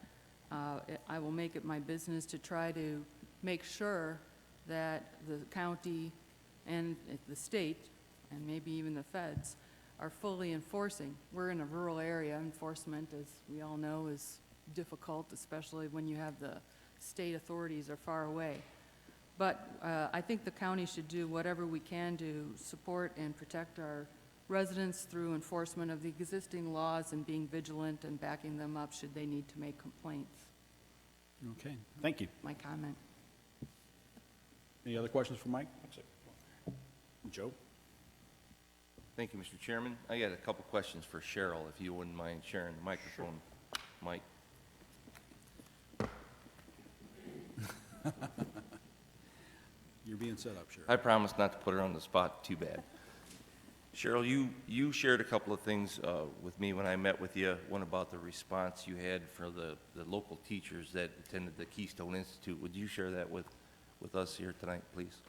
I will make it my business to try to make sure that the county and the state, and maybe even the feds, are fully enforcing. We're in a rural area. Enforcement, as we all know, is difficult, especially when you have the state authorities are far away. But I think the county should do whatever we can to support and protect our residents through enforcement of the existing laws and being vigilant and backing them up should they need to make complaints. Okay, thank you. My comment. Any other questions for Mike? Joe? Thank you, Mr. Chairman. I got a couple questions for Cheryl, if you wouldn't mind sharing the microphone, Mike. You're being set up, Cheryl. I promise not to put her on the spot too bad. Cheryl, you shared a couple of things with me when I met with you. One about the response you had for the local teachers that attended the Keystone Institute. Would you share that with us here tonight, please?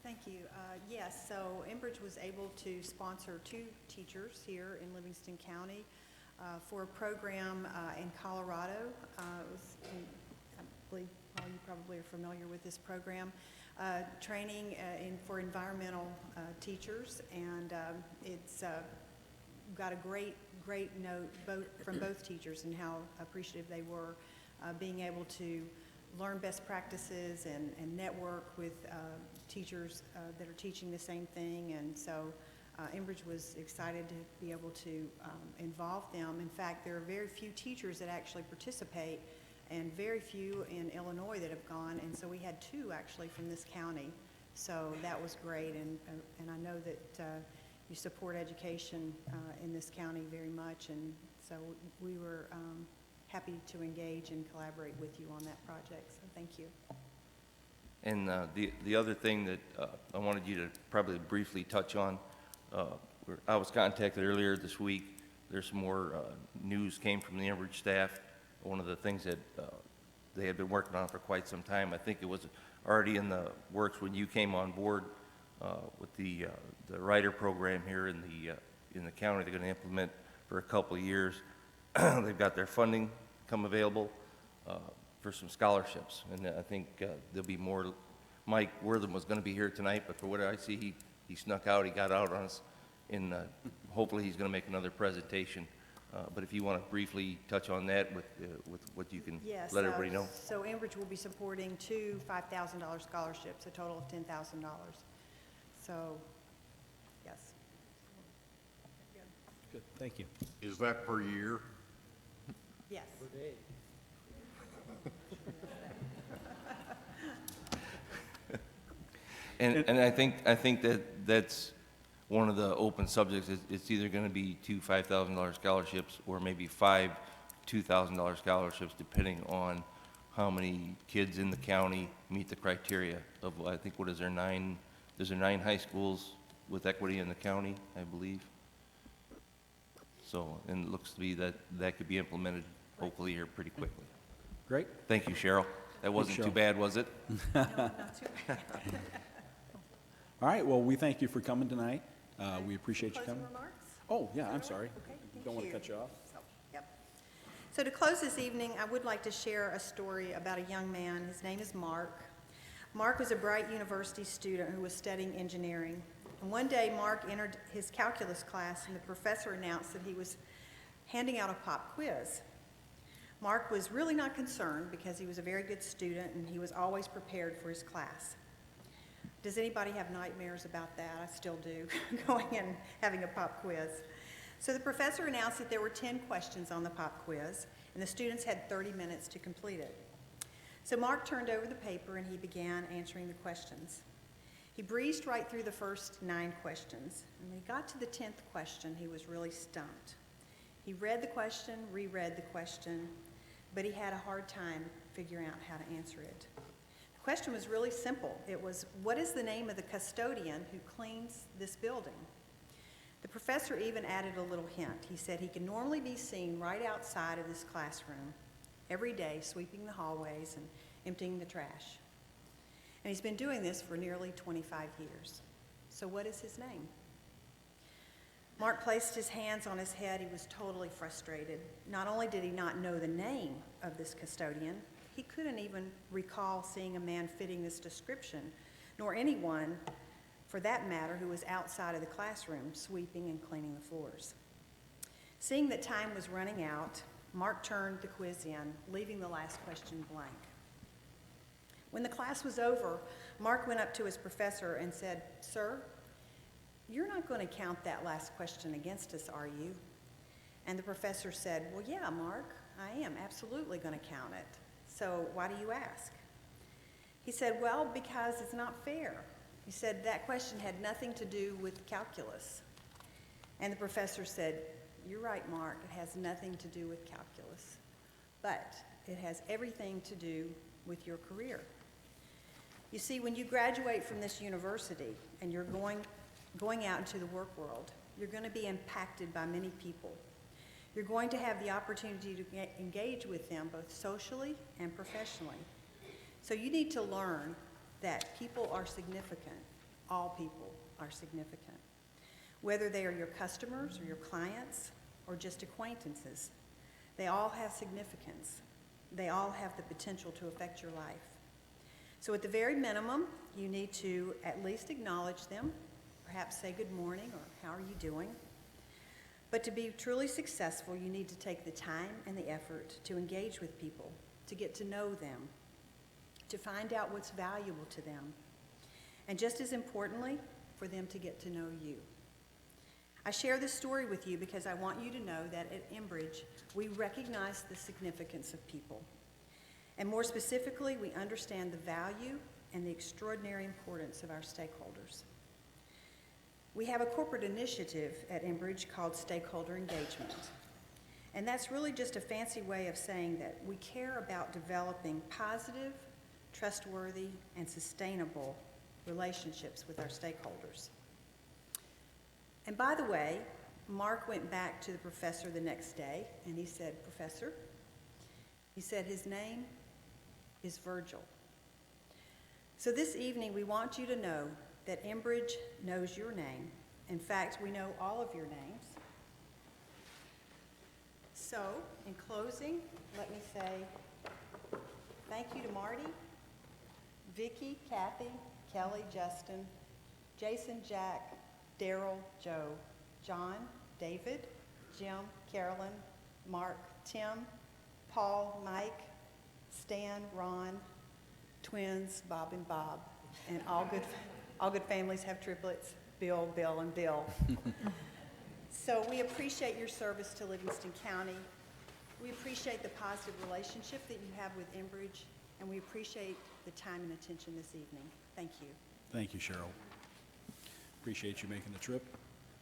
Thank you. Yes, so Enbridge was able to sponsor 2 teachers here in Livingston County for a program in Colorado. It was, I believe all you probably are familiar with this program, training for environmental teachers, and it's got a great note from both teachers and how appreciative they were being able to learn best practices and network with teachers that are teaching the same thing. And so Enbridge was excited to be able to involve them. In fact, there are very few teachers that actually participate and very few in Illinois that have gone. And so we had 2 actually from this county. So that was great. And I know that you support education in this county very much. And so we were happy to engage and collaborate with you on that project, so thank you. And the other thing that I wanted you to probably briefly touch on, I was contacted earlier this week. There's some more news came from the Enbridge staff. One of the things that they had been working on for quite some time, I think it was already in the works when you came on board with the Rider program here in the county. They're going to implement for a couple of years. They've got their funding come available for some scholarships, and I think there'll be more. Mike Wortham was going to be here tonight, but for what I see, he snuck out. He got out on us, and hopefully he's going to make another presentation. But if you want to briefly touch on that with what you can Yes, let everybody know. So Enbridge will be supporting 2 $5,000 scholarships, a total of $10,000. So, yes. Good, thank you. Is that per year? Yes. And I think that's one of the open subjects. It's either going to be 2 $5,000 scholarships or maybe 5 $2,000 scholarships, depending on how many kids in the county meet the criteria of, I think, what is there, 9? Is there 9 high schools with equity in the county, I believe? So, and it looks to be that could be implemented hopefully here pretty quickly. Great. Thank you, Cheryl. That wasn't too Cheryl. bad, was it? No, not too bad. All right, well, we thank you for coming tonight. We appreciate you Closing coming. remarks? Oh, yeah, I'm Is that all sorry. right? Okay, thank Don't want to you. cut you off. Yep. So to close this evening, I would like to share a story about a young man. His name is Mark. Mark was a bright university student who was studying engineering. And one day, Mark entered his calculus class, and the professor announced that he was handing out a pop quiz. Mark was really not concerned because he was a very good student and he was always prepared for his class. Does anybody have nightmares about that? I still do, going and having a pop quiz. So the professor announced that there were 10 questions on the pop quiz, and the students had 30 minutes to complete it. So Mark turned over the paper and he began answering the questions. He breezed right through the first 9 questions, and when he got to the 10th question, he was really stumped. He read the question, reread the question, but he had a hard time figuring out how to answer it. The question was really simple. It was, what is the name of the custodian who cleans this building? The professor even added a little hint. He said he can normally be seen right outside of this classroom every day, sweeping the hallways and emptying the trash. And he's been doing this for nearly 25 years. So what is his name? Mark placed his hands on his head. He was totally frustrated. Not only did he not know the name of this custodian, he couldn't even recall seeing a man fitting this description, nor anyone, for that matter, who was outside of the classroom sweeping and cleaning the floors. Seeing that time was running out, Mark turned the quiz in, leaving the last question blank. When the class was over, Mark went up to his professor and said, "Sir, "You're not going to count that last question against us, are you?" And the professor said, "Well, yeah, Mark, I am absolutely going to count it. So why do you ask?" He said, "Well, because it's not fair." He said, "That question had nothing to do with calculus." And the professor said, "You're right, Mark, it has nothing to do with calculus, but it has everything to do with your career." You see, when you graduate from this university and you're going out into the work world, you're going to be impacted by many people. You're going to have the opportunity to engage with them both socially and professionally. So you need to learn that people are significant. All people are significant. Whether they are your customers or your clients or just acquaintances, they all have significance. They all have the potential to affect your life. So at the very minimum, you need to at least acknowledge them, perhaps say good morning or how are you doing. But to be truly successful, you need to take the time and the effort to engage with people, to get to know them, to find out what's valuable to them, and just as importantly, for them to get to know you. I share this story with you because I want you to know that at Enbridge, we recognize the significance of people. And more specifically, we understand the value and the extraordinary importance of our stakeholders. We have a corporate initiative at Enbridge called Stakeholder Engagement. And that's really just a fancy way of saying that we care about developing positive, trustworthy, and sustainable relationships with our stakeholders. And by the way, Mark went back to the professor the next day and he said, "Professor," he said, "his name is Virgil." So this evening, we want you to know that Enbridge knows your name. In fact, we know all of your names. So, in closing, let me say thank you to Marty, Vicki, Kathy, Kelly, Justin, Jason, Jack, Daryl, Joe, John, David, Jim, Carolyn, Mark, Tim, Paul, Mike, Stan, Ron, twins, Bob and Bob, and all good families have triplets, Bill, Bill, and Bill. So we appreciate your service to Livingston County. We appreciate the positive relationship that you have with Enbridge, and we appreciate the time and attention this evening. Thank you. Thank you, Cheryl. Appreciate you making the trip.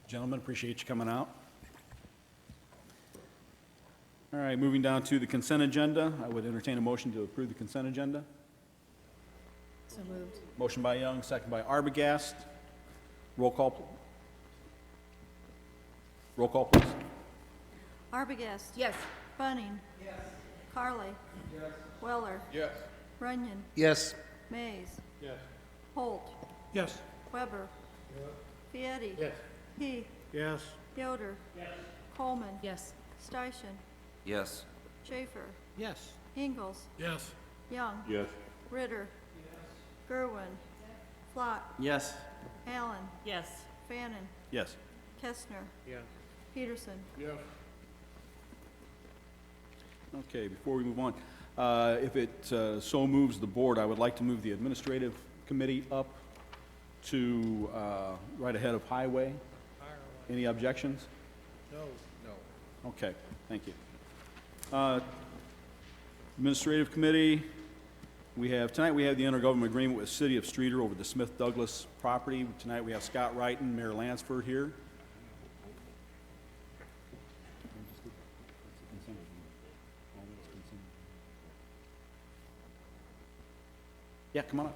Gentlemen, appreciate you coming out. All right, moving down to the consent agenda. I would entertain a motion to approve the consent agenda. So moved. Motion by Young, second by Arbogast. Roll call. Roll call, please. Arbogast. Yes. Bunning. Yes. Carly. Yes. Weller. Yes. Runyon. Yes. Mays. Yes. Holt. Yes. Weber. Fieri. Yes. Heath. Yes. Yoder. Yes. Coleman. Yes. Steichen. Yes. Schaefer. Yes. Ingalls. Yes. Young. Yes. Ritter. Gerwin. Flott. Yes. Allen. Yes. Fannin. Yes. Kestner. Yes. Peterson. Yes. Okay, before we move on, if it so moves the board, I would like to move the administrative committee up to right ahead of highway. Any objections? No. No. Okay, thank you. Administrative committee, tonight we have the intergovernmental agreement with City of Streeter over the Smith Douglas property. Tonight we have Scott Wright and Mayor Lansford here. Yeah, come on up.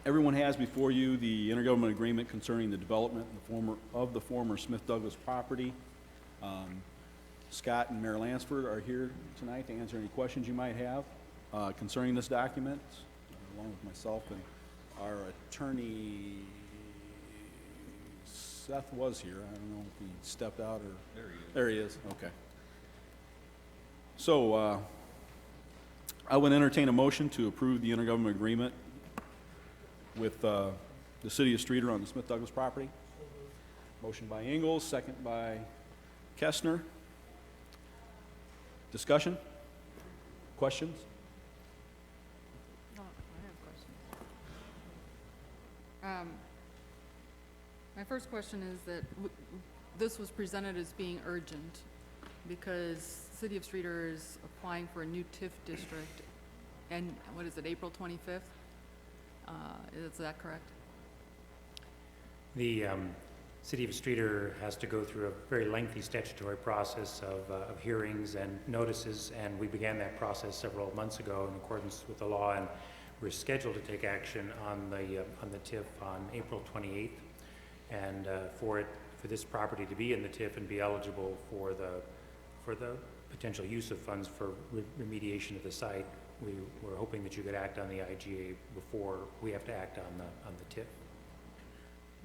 Everyone has before you the intergovernmental agreement concerning the development of the former Smith Douglas property. Scott and Mayor Lansford are here tonight to answer any questions you might have concerning this document, along with myself and our attorney. Seth was here. I don't know if he stepped out or... There he is. Okay. So, I would entertain a motion to approve the intergovernmental agreement with the City of Streeter on the Smith Douglas property. Motion by Ingalls, second by Kestner. Discussion? Questions? Oh, I have questions. My first question is that this was presented as being urgent because City of Streeter is applying for a new TIF district, and what is it, April 25th? Is that correct? The City of Streeter has to go through a very lengthy statutory process of hearings and notices, and we began that process several months ago in accordance with the law, and we're scheduled to take action on the TIF on April 28th. And for this property to be in the TIF and be eligible for the potential use of funds for remediation of the site, we're hoping that you could act on the IGA before we have to act on the TIF.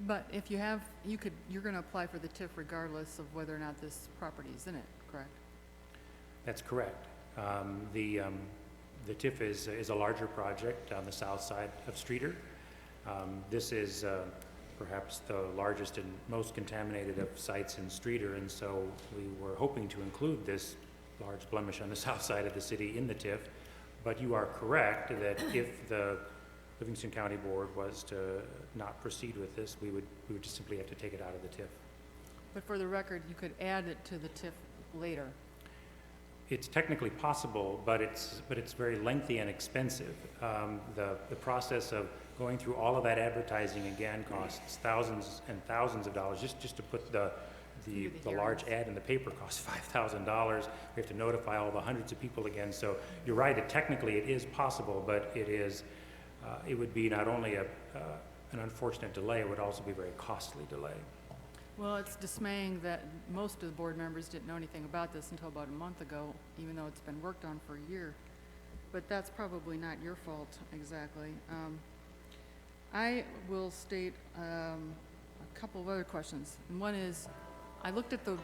But if you have, you're gonna apply for the TIF regardless of whether or not this property is in it, correct? That's correct. The TIF is a larger project on the south side of Streeter. This is perhaps the largest and most contaminated of sites in Streeter, and so we were hoping to include this large blemish on the south side of the city in the TIF. But you are correct that if the Livingston County Board was to not proceed with this, we would just simply have to take it out of the TIF. But for the record, you could add it to the TIF later. It's technically possible, but it's very lengthy and expensive. The process of going through all of that advertising again costs thousands and thousands of dollars. Just to put the large ad in the paper costs $5,000. We have to notify all the hundreds of people again. So you're right, that technically it is possible, but it would be not only an unfortunate delay, it would also be a very costly delay. Well, it's dismaying that most of the board members didn't know anything about this until about a month ago, even though it's been worked on for a year. But that's probably not your fault exactly. I will state a couple of other questions. And one is, I looked at the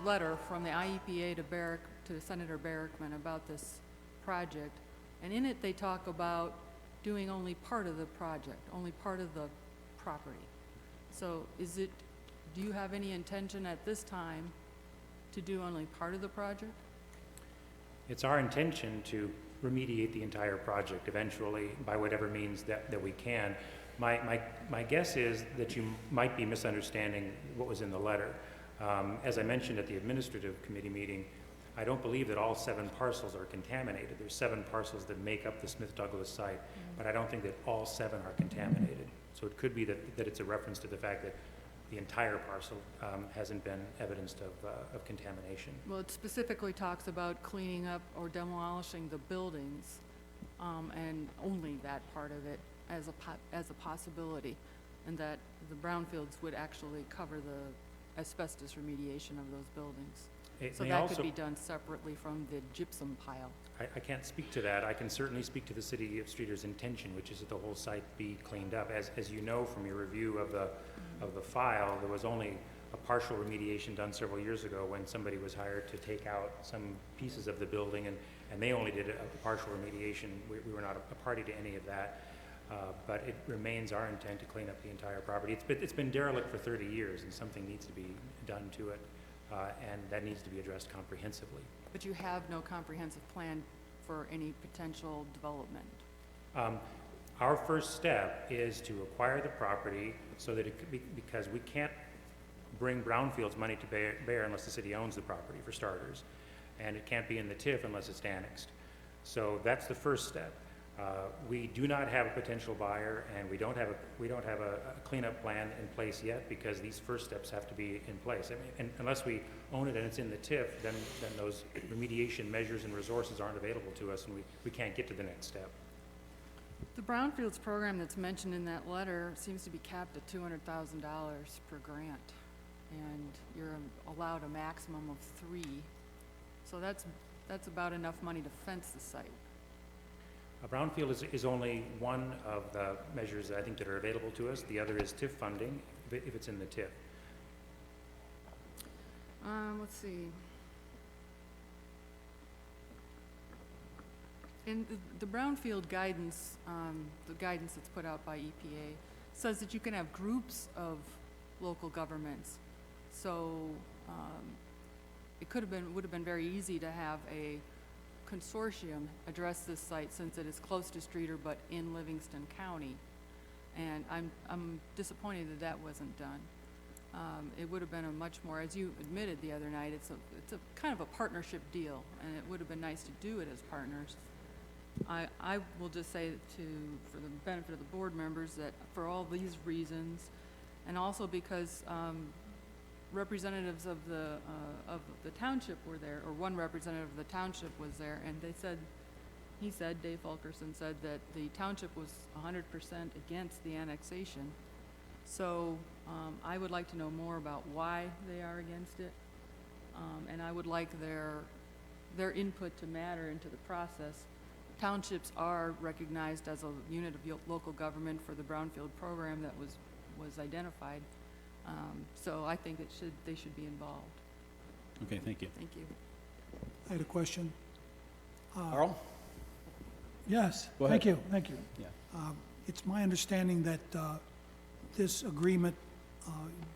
letter from the IEPA to Senator Barrickman about this project, and in it they talk about doing only part of the project, only part of the property. So do you have any intention at this time to do only part of the project? It's our intention to remediate the entire project eventually by whatever means that we can. My guess is that you might be misunderstanding what was in the letter. As I mentioned at the administrative committee meeting, I don't believe that all 7 parcels are contaminated. There's 7 parcels that make up the Smith-Douglas site, but I don't think that all 7 are contaminated. So it could be that it's a reference to the fact that the entire parcel hasn't been evidenced of contamination. Well, it specifically talks about cleaning up or demolishing the buildings, and only that part of it as a possibility, and that the brownfields would actually cover the asbestos remediation of those buildings. So that could be done separately from the gypsum pile. I can't speak to that. I can certainly speak to the City of Streeter's intention, which is that the whole site be cleaned up. As you know from your review of the file, there was only a partial remediation done several years ago when somebody was hired to take out some pieces of the building, and they only did a partial remediation. We were not a party to any of that, but it remains our intent to clean up the entire property. It's been derelict for 30 years, and something needs to be done to it, and that needs to be addressed comprehensively. But you have no comprehensive plan for any potential development? Our first step is to acquire the property so that it could be, because we can't bring brownfields money to bear unless the city owns the property, for starters, and it can't be in the TIF unless it's annexed. So that's the first step. We do not have a potential buyer, and we don't have a cleanup plan in place yet because these first steps have to be in place. I mean, and unless we own it and it's in the TIF, then those remediation measures and resources aren't available to us, and we can't get to the next step. The brownfields program that's mentioned in that letter seems to be capped at $200,000 per grant, and you're allowed a maximum of 3. So that's about enough money to fence the site. A brownfield is only one of the measures I think that are available to us. The other is TIF funding, if it's in the TIF. Let's see. In the brownfield guidance, the guidance that's put out by EPA says that you can have groups of local governments. So it would have been very easy to have a consortium address this site since it is close to Streeter but in Livingston County. And I'm disappointed that that wasn't done. It would have been a much more, as you admitted the other night, it's a kind of a partnership deal, and it would have been nice to do it as partners. I will just say for the benefit of the board members, that for all these reasons, and also because representatives of the township were there, or one representative of the township was there, and Dave Fulkerson said that the township was 100% against the annexation. So I would like to know more about why they are against it, and I would like their input to matter into the process. Townships are recognized as a unit of local government for the brownfield program that was identified. So I think they should be involved. Okay, thank you. Thank you. I had a question. Carl? Yes, Go ahead. thank you. Yeah. It's my understanding that this agreement,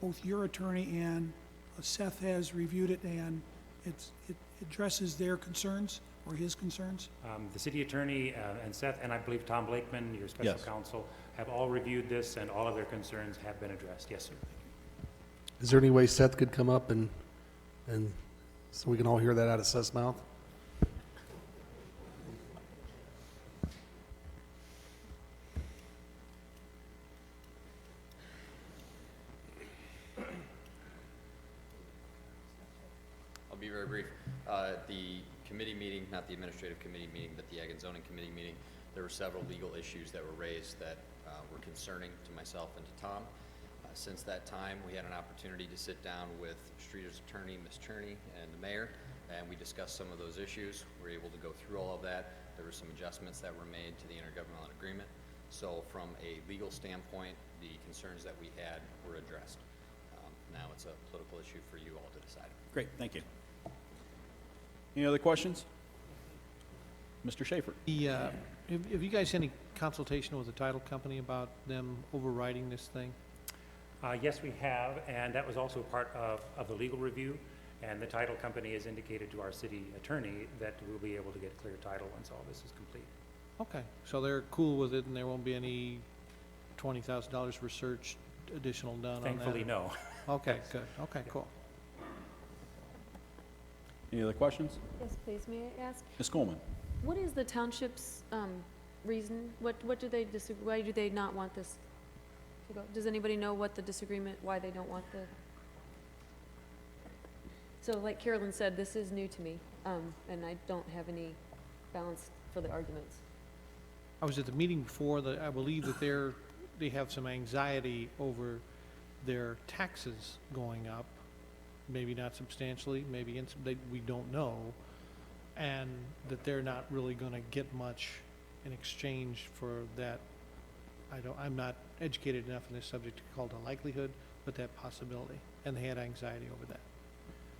both your attorney and Seth has reviewed it, and it addresses their concerns, or his concerns? The city attorney and Seth, and I believe Tom Blakeman, your special Yes. counsel, have all reviewed this, and all of their concerns have been addressed. Yes, sir. Is there any way Seth could come up and so we can all hear that out of Seth's mouth? I'll be very brief. The committee meeting, not the administrative committee meeting, but the Ag and Zoning Committee meeting, there were several legal issues that were raised that were concerning to myself and to Tom. Since that time, we had an opportunity to sit down with Streeter's attorney, Ms. Cherney, and the mayor, and we discussed some of those issues. We were able to go through all of that. There were some adjustments that were made to the intergovernmental agreement. So from a legal standpoint, the concerns that we had were addressed. Now it's a political issue for you all to decide. Great, thank you. Any other questions? Mr. Schaefer? Have you guys any consultation with the title company about them overriding this thing? Yes, we have, and that was also part of the legal review, and the title company has indicated to our city attorney that we'll be able to get clear title once all this is complete. Okay, so they're cool with it, and there won't be any $20,000 research additional done on that? Thankfully, no. Okay, good. Okay, cool. Any other questions? Yes, please, may I ask? Ms. Coleman? What is the township's reason? What do they disagree, why do they not want this to go? Does anybody know what the disagreement, why they don't want the? So like Carolyn said, this is new to me, and I don't have any balance for the arguments. I was at the meeting before, I believe that they have some anxiety over their taxes going up, maybe not substantially, maybe we don't know, and that they're not really gonna get much in exchange for that. I'm not educated enough in this subject to call it a likelihood, but that possibility, and they had anxiety over that.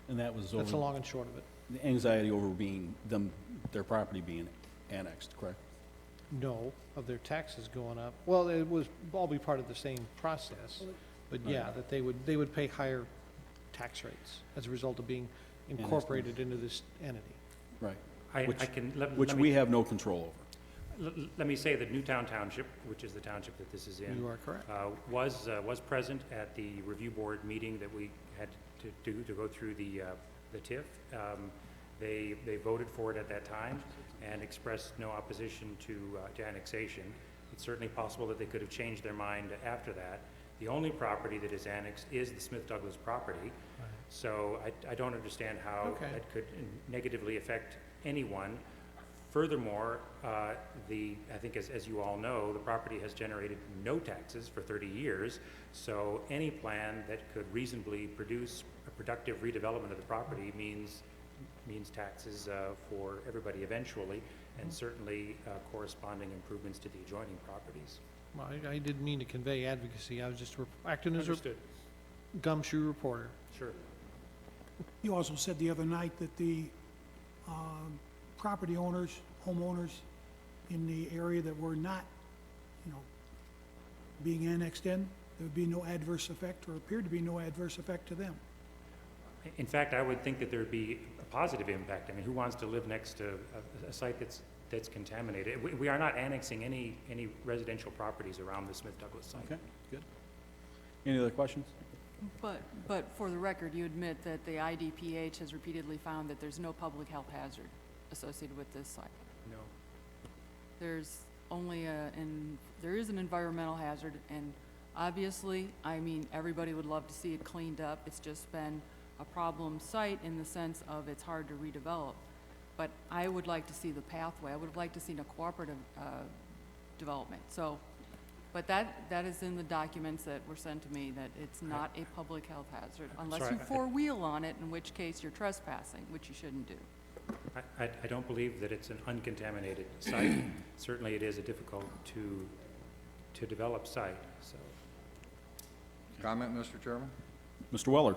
And that was over... That's the long and short of it. The anxiety over their property being annexed, correct? No, of their taxes going up. Well, it was all be part of the same process, but yeah, Right. that they would pay higher tax rates as a result of being incorporated into this entity. Right. Which Let me- we have no control over. Let me say that Newtown Township, which is the township that this is in. You are correct. Was present at the review board meeting that we had to go through the TIF. They voted for it at that time and expressed no opposition to annexation. It's certainly possible that they could have changed their mind after that. The only property that is annexed is the Smith Douglas property. So I don't understand how Okay. that could negatively affect anyone. Furthermore, I think as you all know, the property has generated no taxes for 30 years. So any plan that could reasonably produce a productive redevelopment of the property means taxes for everybody eventually, and certainly corresponding improvements to the adjoining properties. Well, I didn't mean to convey advocacy. I was just acting as a Understood. gumshoe reporter. Sure. You also said the other night that the property owners, homeowners in the area that were not, being annexed in, there would be no adverse effect, or appeared to be no adverse effect to them. In fact, I would think that there would be a positive impact. I mean, who wants to live next to a site that's that's contaminated. We are not annexing any residential properties around the Smith Douglas site. Okay, good. Any other questions? But for the record, you admit that the IDPH has repeatedly found that there's no public health hazard associated with this site. No. There's only there is an environmental hazard, and obviously, I mean, everybody would love to see it cleaned up. It's just been a problem site in the sense of it's hard to redevelop. But I would like to see the pathway. I would have liked to see a cooperative development. So, but that is in the documents that were sent to me, that it's not a public health hazard unless sorry, you four-wheel on it, in which case you're trespassing, which you shouldn't do. I don't believe that it's an uncontaminated site. Certainly it is a difficult to develop site, so. Comment, Mr. Chairman? Mr. Weller?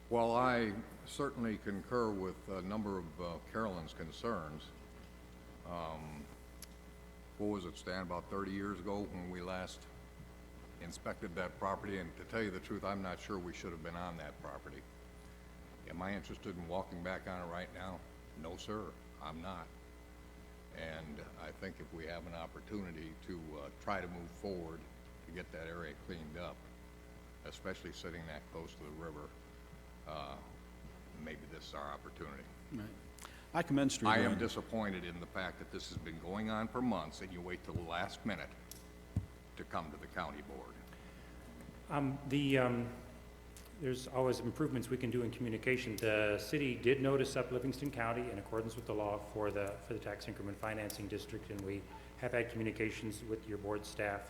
Well, I certainly concur with a number of Carolyn's concerns. What was it, Stan, about 30 years ago when we last inspected that property? And to tell you the truth, I'm not sure we should have been on that property. Am I interested in walking back on it right now? No, sir, I'm not. And I think if we have an opportunity to try to move forward to get that area cleaned up, especially sitting that close to the river, maybe this is our opportunity. Right. I commend Streeter. I am disappointed in the fact that this has been going on for months and you wait till the last minute to come to the county board. There's always improvements we can do in communication. The city did notice up Livingston County in accordance with the law for the tax increment financing district, and we have had communications with your board staff.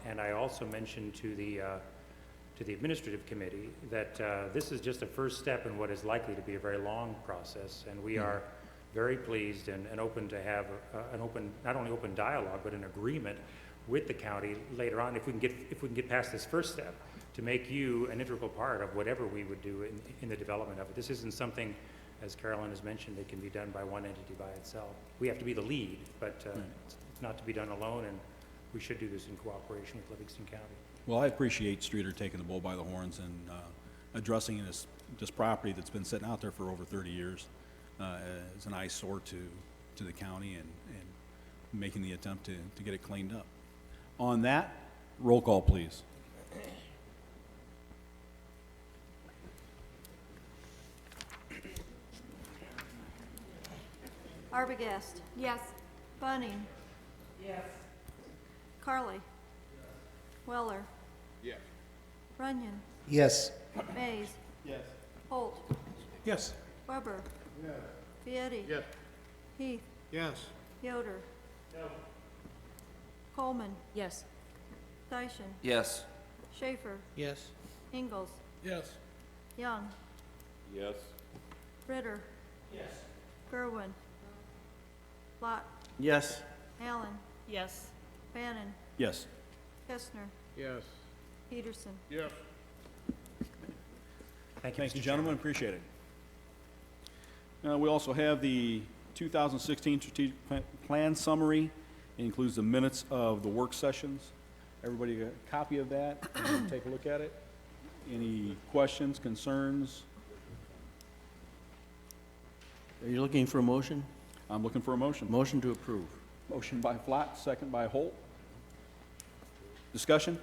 And I also mentioned to the administrative committee that this is just a first step in what is likely to be a very long process, and we are very pleased and open to have not only open dialogue, but an agreement with the county later on, if we can get past this first step, to make you an integral part of whatever we would do in the development of it. This isn't something, as Carolyn has mentioned, that can be done by one entity by itself. We have to be the lead, but it's not to be done alone, and we should do this in cooperation with Livingston County. Well, I appreciate Streeter taking the bull by the horns and addressing this property that's been sitting out there for over 30 years as an eyesore to the county and making the attempt to get it cleaned up. On that, roll call, please. Arbogast. Yes. Bunning. Yes. Carly. Weller. Yes. Runyon. Yes. Mays. Yes. Holt. Yes. Weber. Yes. Vietti. Yes. Heath. Yes. Yoder. Coleman. Yes. Dyson. Yes. Schaefer. Yes. Ingalls. Yes. Young. Yes. Ritter. Yes. Gerwin. Lot. Yes. Allen. Yes. Bannon. Yes. Kestner. Yes. Peterson. Yes. Thank you, Thank you, Mr. gentlemen, appreciate it. We also have the 2016 strategic plan summary. It includes the minutes of the work sessions. Everybody got a copy of that, and take a look at it. Any questions, concerns? Are you looking for a motion? I'm looking for a motion. Motion to approve. Motion by Flat, second by Holt. Discussion?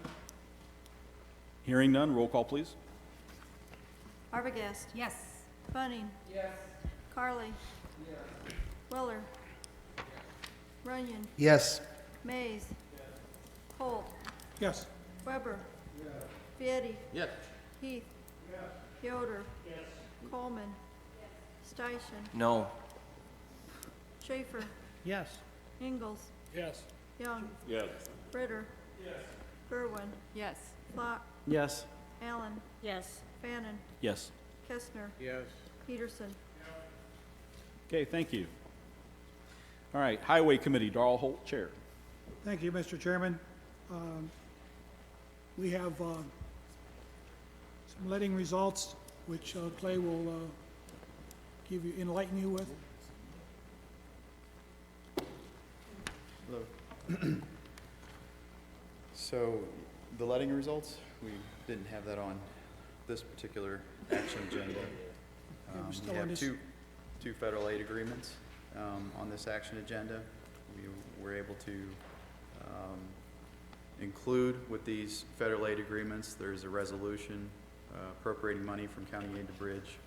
Hearing none, roll call, please. Arbogast. Yes. Bunning. Yes. Carly. Weller. Runyon. Yes. Mays. Holt. Yes. Weber. Vietti. Yes. Heath. Yoder. Coleman. Styson. No. Schaefer. Yes. Ingalls. Yes. Young. Yes. Ritter. Gerwin. Yes. Flock. Yes. Allen. Yes. Bannon. Yes. Kestner. Yes. Peterson. Okay, thank you. All right, Highway Committee, Darrell Holt, Chair. Thank you, Mr. Chairman. We have some letting results, which Clay will enlighten you with. Hello. So, the letting results, we didn't have that on this particular action agenda. It was still We on have this- two federal aid agreements on this action agenda. We were able to include with these federal aid agreements, there's a resolution appropriating money from county aid to bridge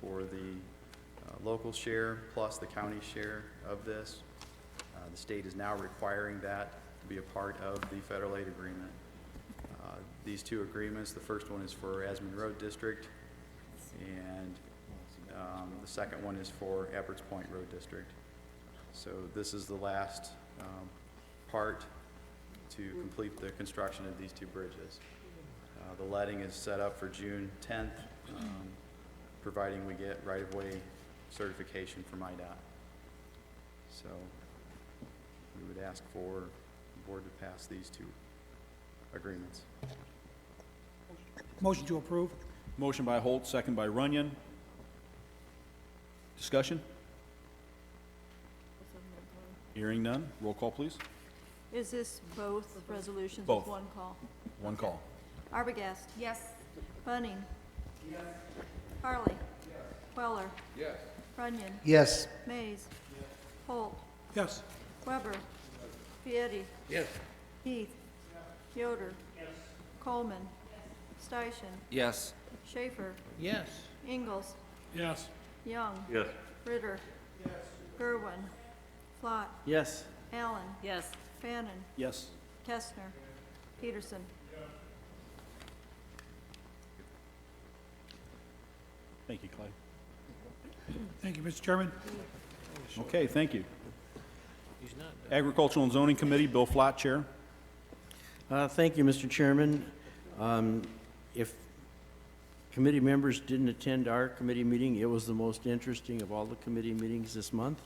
for the local share plus the county share of this. The state is now requiring that to be a part of the federal aid agreement. These two agreements, the first one is for Asmund Road District, and the second one is for Edwards Point Road District. So this is the last part to complete the construction of these two bridges. The letting is set up for June 10th, providing we get right-of-way certification from IDOT. So we would ask for the board to pass these two agreements. Motion to approve. Motion by Holt, second by Runyon. Discussion? Hearing none. Roll call, please. Is this both resolutions Both. with one call? One call. Arbogast? Yes. Bunning? Yes. Harley? Yes. Queller? Yes. Runyon? Yes. Mays? Holt? Yes. Weber? Piety? Yes. Heath? Yoder? Coleman? Steichen? Yes. Schaefer? Yes. Ingalls? Yes. Young? Yes. Ritter? Gerwin? Flott? Yes. Allen? Yes. Fannin? Yes. Kestner? Peterson? Thank you, Clay. Thank you, Mr. Chairman. Okay, thank you. He's not. Agricultural and Zoning Committee, Bill Flott, Chair. Thank you, Mr. Chairman. If committee members didn't attend our committee meeting, it was the most interesting of all the committee meetings this month.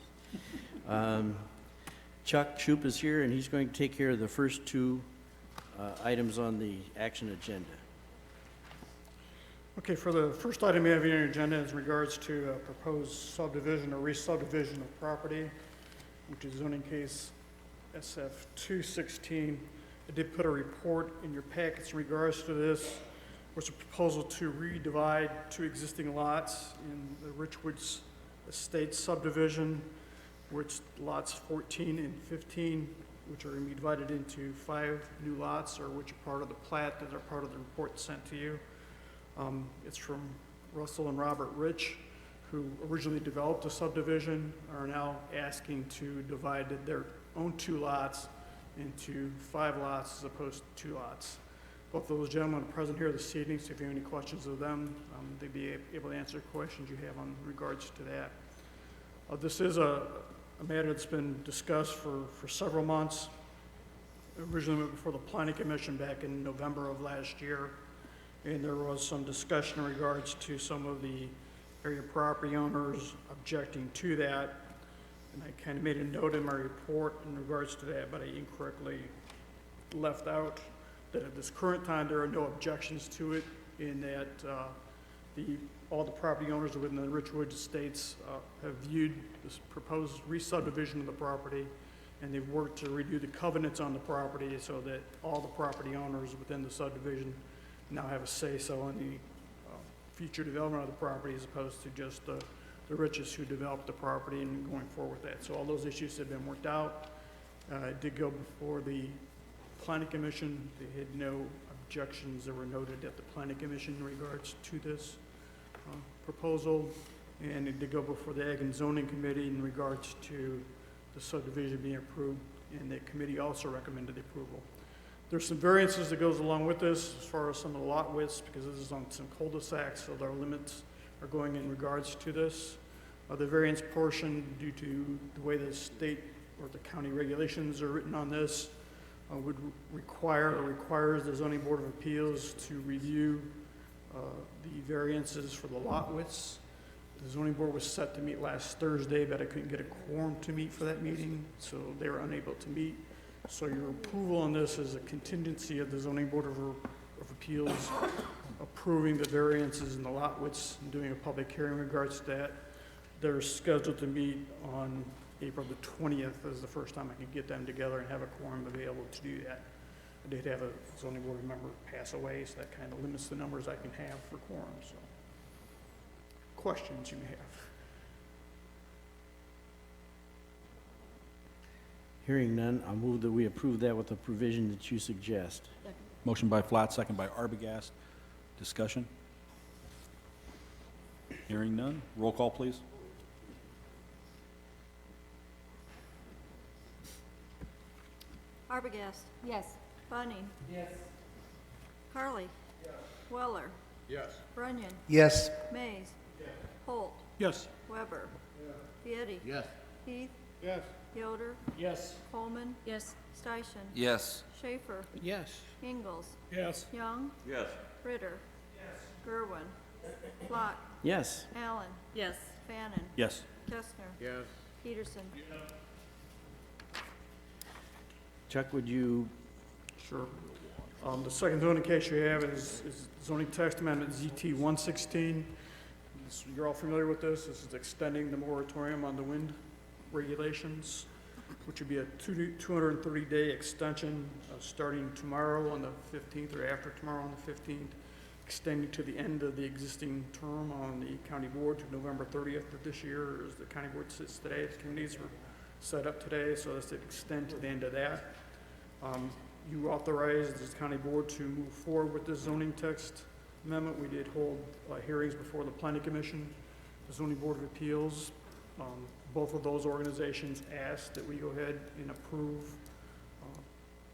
Chuck Shoup is here, and he's going to take care of the first two items on the action agenda. Okay, for the first item you have on your agenda is regards to a proposed subdivision or re-subdivision of property, which is zoning case SF 216. I did put a report in your packets in regards to this, which is a proposal to redivide two existing lots in the Richwoods Estates subdivision, which lots 14 and 15, which are going to be divided into 5 new lots, or which are part of the plat that are part of the report sent to you. It's from Russell and Robert Rich, who originally developed the subdivision, are now asking to divide their own 2 lots into 5 lots as opposed to 2 lots. Both of those gentlemen are present here this evening, so if you have any questions of them, they'd be able to answer questions you have on regards to that. This is a matter that's been discussed for several months. Originally went before the Planning Commission back in November of last year, and there was some discussion in regards to some of the area property owners objecting to that. And I kind of made a note in my report in regards to that, but I incorrectly left out that at this current time, there are no objections to it, in that all the property owners within the Richwood Estates have viewed this proposed re-subdivision of the property, and they've worked to redo the covenants on the property so that all the property owners within the subdivision now have a say-so in the future development of the property, as opposed to just the Riches who developed the property and going forward with that. So all those issues have been worked out. It did go before the Planning Commission. They had no objections that were noted at the Planning Commission in regards to this proposal. And it did go before the Ag and Zoning Committee in regards to the subdivision being approved, and the committee also recommended the approval. There's some variances that goes along with this as far as some of the lot widths, because this is on some cul-de-sacs, so their limits are going in regards to this. The variance portion, due to the way the state or the county regulations are written on this, would require or requires the Zoning Board of Appeals to review the variances for the lot widths. The zoning board was set to meet last Thursday, but I couldn't get a quorum to meet for that meeting, so they were unable to meet. So your approval on this is a contingency of the Zoning Board of Appeals approving the variances in the lot widths and doing a public hearing in regards to that. They're scheduled to meet on April the 20th is the first time I could get them together and have a quorum available to do that. I did have a zoning board member pass away, so that kind of limits the numbers I can have for quorum. So, questions you may have? Hearing none, I'll move that we approve that with the provision that you suggest. Motion by Flott, second by Arbogast. Discussion? Hearing none. Roll call, please. Arbogast. Yes. Bunning. Yes. Carly. Weller. Yes. Runyon. Yes. Mays. Holt. Yes. Weber. Vieti. Yes. Heath. Yes. Yoder. Yes. Coleman. Yes. Steichen. Yes. Schaefer. Yes. Ingalls. Yes. Young. Yes. Ritter. Gerwin. Flott. Yes. Allen. Yes. Fannin. Yes. Kestner. Yes. Peterson. Chuck, would you, Sure. The second zoning case you have is zoning text amendment ZT 116. You're all familiar with this. This is extending the moratorium on the wind regulations, which would be a 230-day extension starting tomorrow on the 15th or after tomorrow on the 15th, extending to the end of the existing term on the county board to November 30th of this year as the county board sits today. The committees were set up today, so that's to extend to the end of that. You authorized the county board to move forward with this zoning text amendment. We did hold hearings before the planning commission, the zoning board of appeals. Both of those organizations asked that we go ahead and approve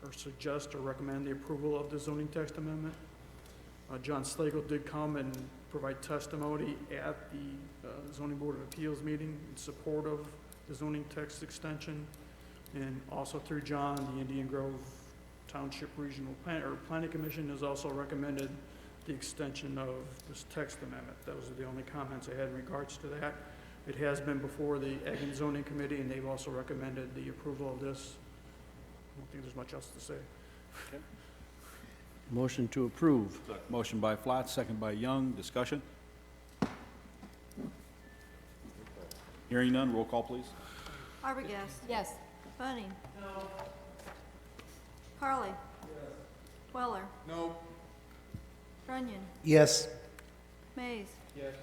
or suggest or recommend the approval of the zoning text amendment. John Slagle did come and provide testimony at the zoning board of appeals meeting in support of the zoning text extension. And also through John, the Indian Grove Township Regional Planning Commission has also recommended the extension of this text amendment. Those are the only comments I had in regards to that. It has been before the Ag and Zoning Committee, and they've also recommended the approval of this. I don't think there's much else to say. motion to approve? Motion by Flott, second by Young. Discussion? Hearing none. Roll call, please. Arbogast. Yes. Bunning. No. Carly. Yes. Weller. No. Runyon. Yes. Mays. Yes.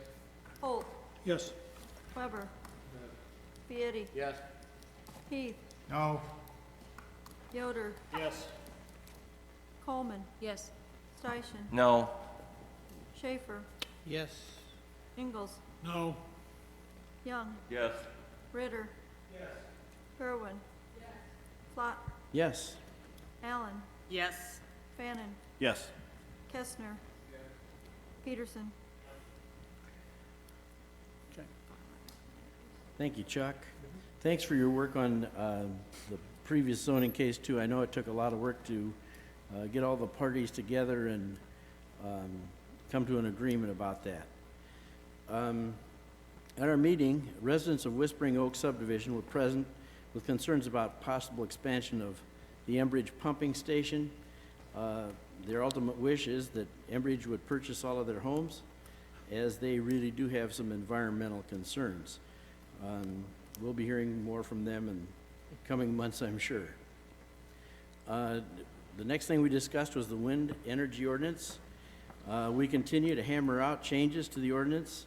Holt. Yes. Weber. Vieti. Yes. Heath. No. Yoder. Yes. Coleman. Yes. Steichen. No. Schaefer. Yes. Ingalls. No. Young. Yes. Ritter. Yes. Gerwin. Yes. Flott. Yes. Allen. Yes. Fannin. Yes. Kestner. Peterson. Thank you, Chuck. Thanks for your work on the previous zoning case, too. I know it took a lot of work to get all the parties together and come to an agreement about that. At our meeting, residents of Whispering Oak subdivision were present with concerns about possible expansion of the Enbridge pumping station. Their ultimate wish is that Enbridge would purchase all of their homes, as they really do have some environmental concerns. We'll be hearing more from them in coming months, I'm sure. The next thing we discussed was the wind energy ordinance. We continue to hammer out changes to the ordinance.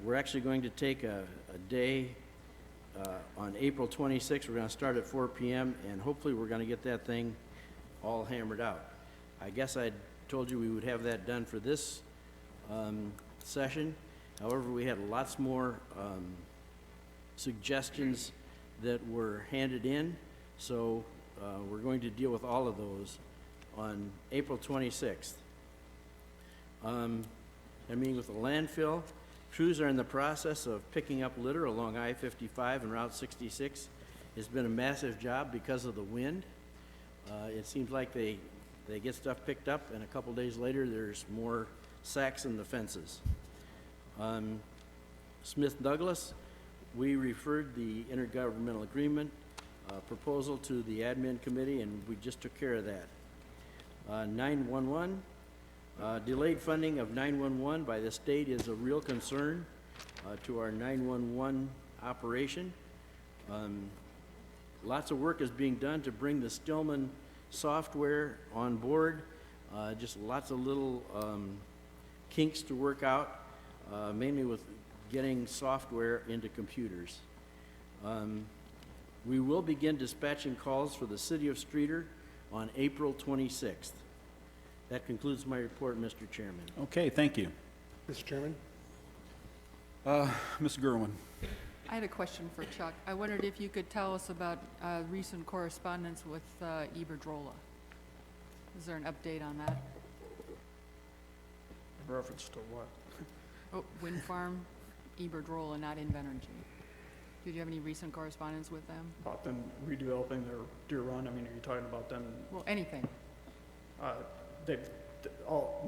We're actually going to take a day on April 26th. We're going to start at 4 p.m. and hopefully we're going to get that thing all hammered out. I guess I told you we would have that done for this session. However, we had lots more suggestions that were handed in, so we're going to deal with all of those on April 26th. I'm meeting with the landfill. Crews are in the process of picking up litter along I-55 and Route 66. It's been a massive job because of the wind. It seems like they get stuff picked up, and a couple days later, there's more sacks in the fences. Smith Douglas, we referred the intergovernmental agreement proposal to the admin committee, and we just took care of that. 911, delayed funding of 911 by the state is a real concern to our 911 operation. Lots of work is being done to bring the Stillman software on board. Just lots of little kinks to work out, mainly with getting software into computers. We will begin dispatching calls for the city of Streeter on April 26th. That concludes my report, Mr. Chairman. Okay, thank you. Mr. Chairman? Ms. Gerwin. I had a question for Chuck. I wondered if you could tell us about recent correspondence with Iberdrola. Is there an update on that? Reference to what? Oh, wind farm, Iberdrola, not Invenergy. Did you have any recent correspondence with them? About them redeveloping their Deer Run, I mean, are you talking about them? Well, anything. My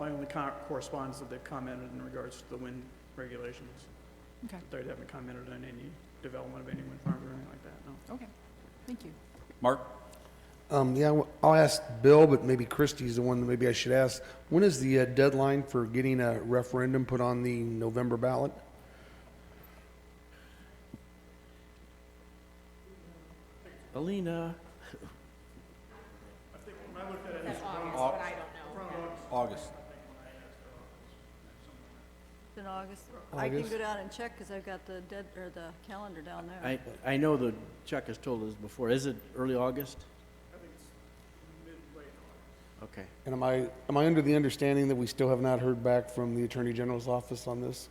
only correspondence that they've commented in regards to the wind regulations. Okay. They haven't commented on any development of any wind farms or anything like that, no. Okay, thank you. Mark? Yeah, I'll ask Bill, but maybe Christie's the one that maybe I should ask. When is the deadline for getting a referendum put on the November ballot? Alina? August. In August. I can August. go down and check, because I've got the calendar down there. I know that Chuck has told us before. Is it early August? Okay. And am I under the understanding that we still have not heard back from the Attorney General's office on this?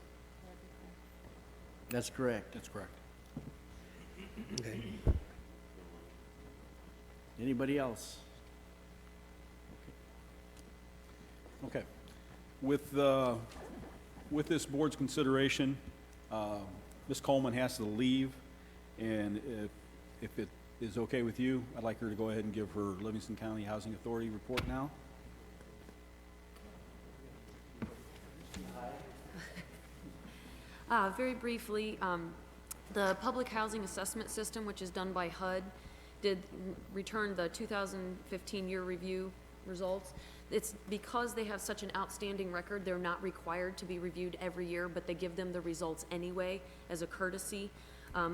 That's correct. That's correct. Okay. Anybody else? Okay. With this board's consideration, Ms. Coleman has to leave, and if it is okay with you, I'd like her to go ahead and give her Livingston County Housing Authority report now. Very briefly, the public housing assessment system, which is done by HUD, did return the 2015 year review results. It's because they have such an outstanding record, they're not required to be reviewed every year, but they give them the results anyway as a courtesy.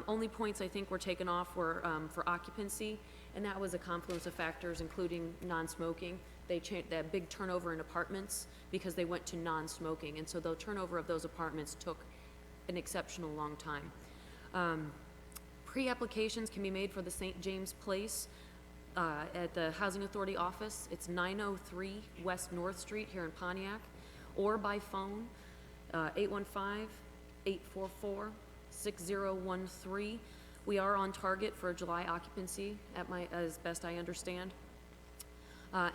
Only points I think were taken off were for occupancy, and that was a confluence of factors, including non-smoking. They changed that big turnover in apartments because they went to non-smoking, and so the turnover of those apartments took an exceptional long time. Pre-applications can be made for the St. James Place at the Housing Authority office. It's 903 West North Street here in Pontiac, or by phone, 815-844-6013. We are on target for July occupancy as best I understand.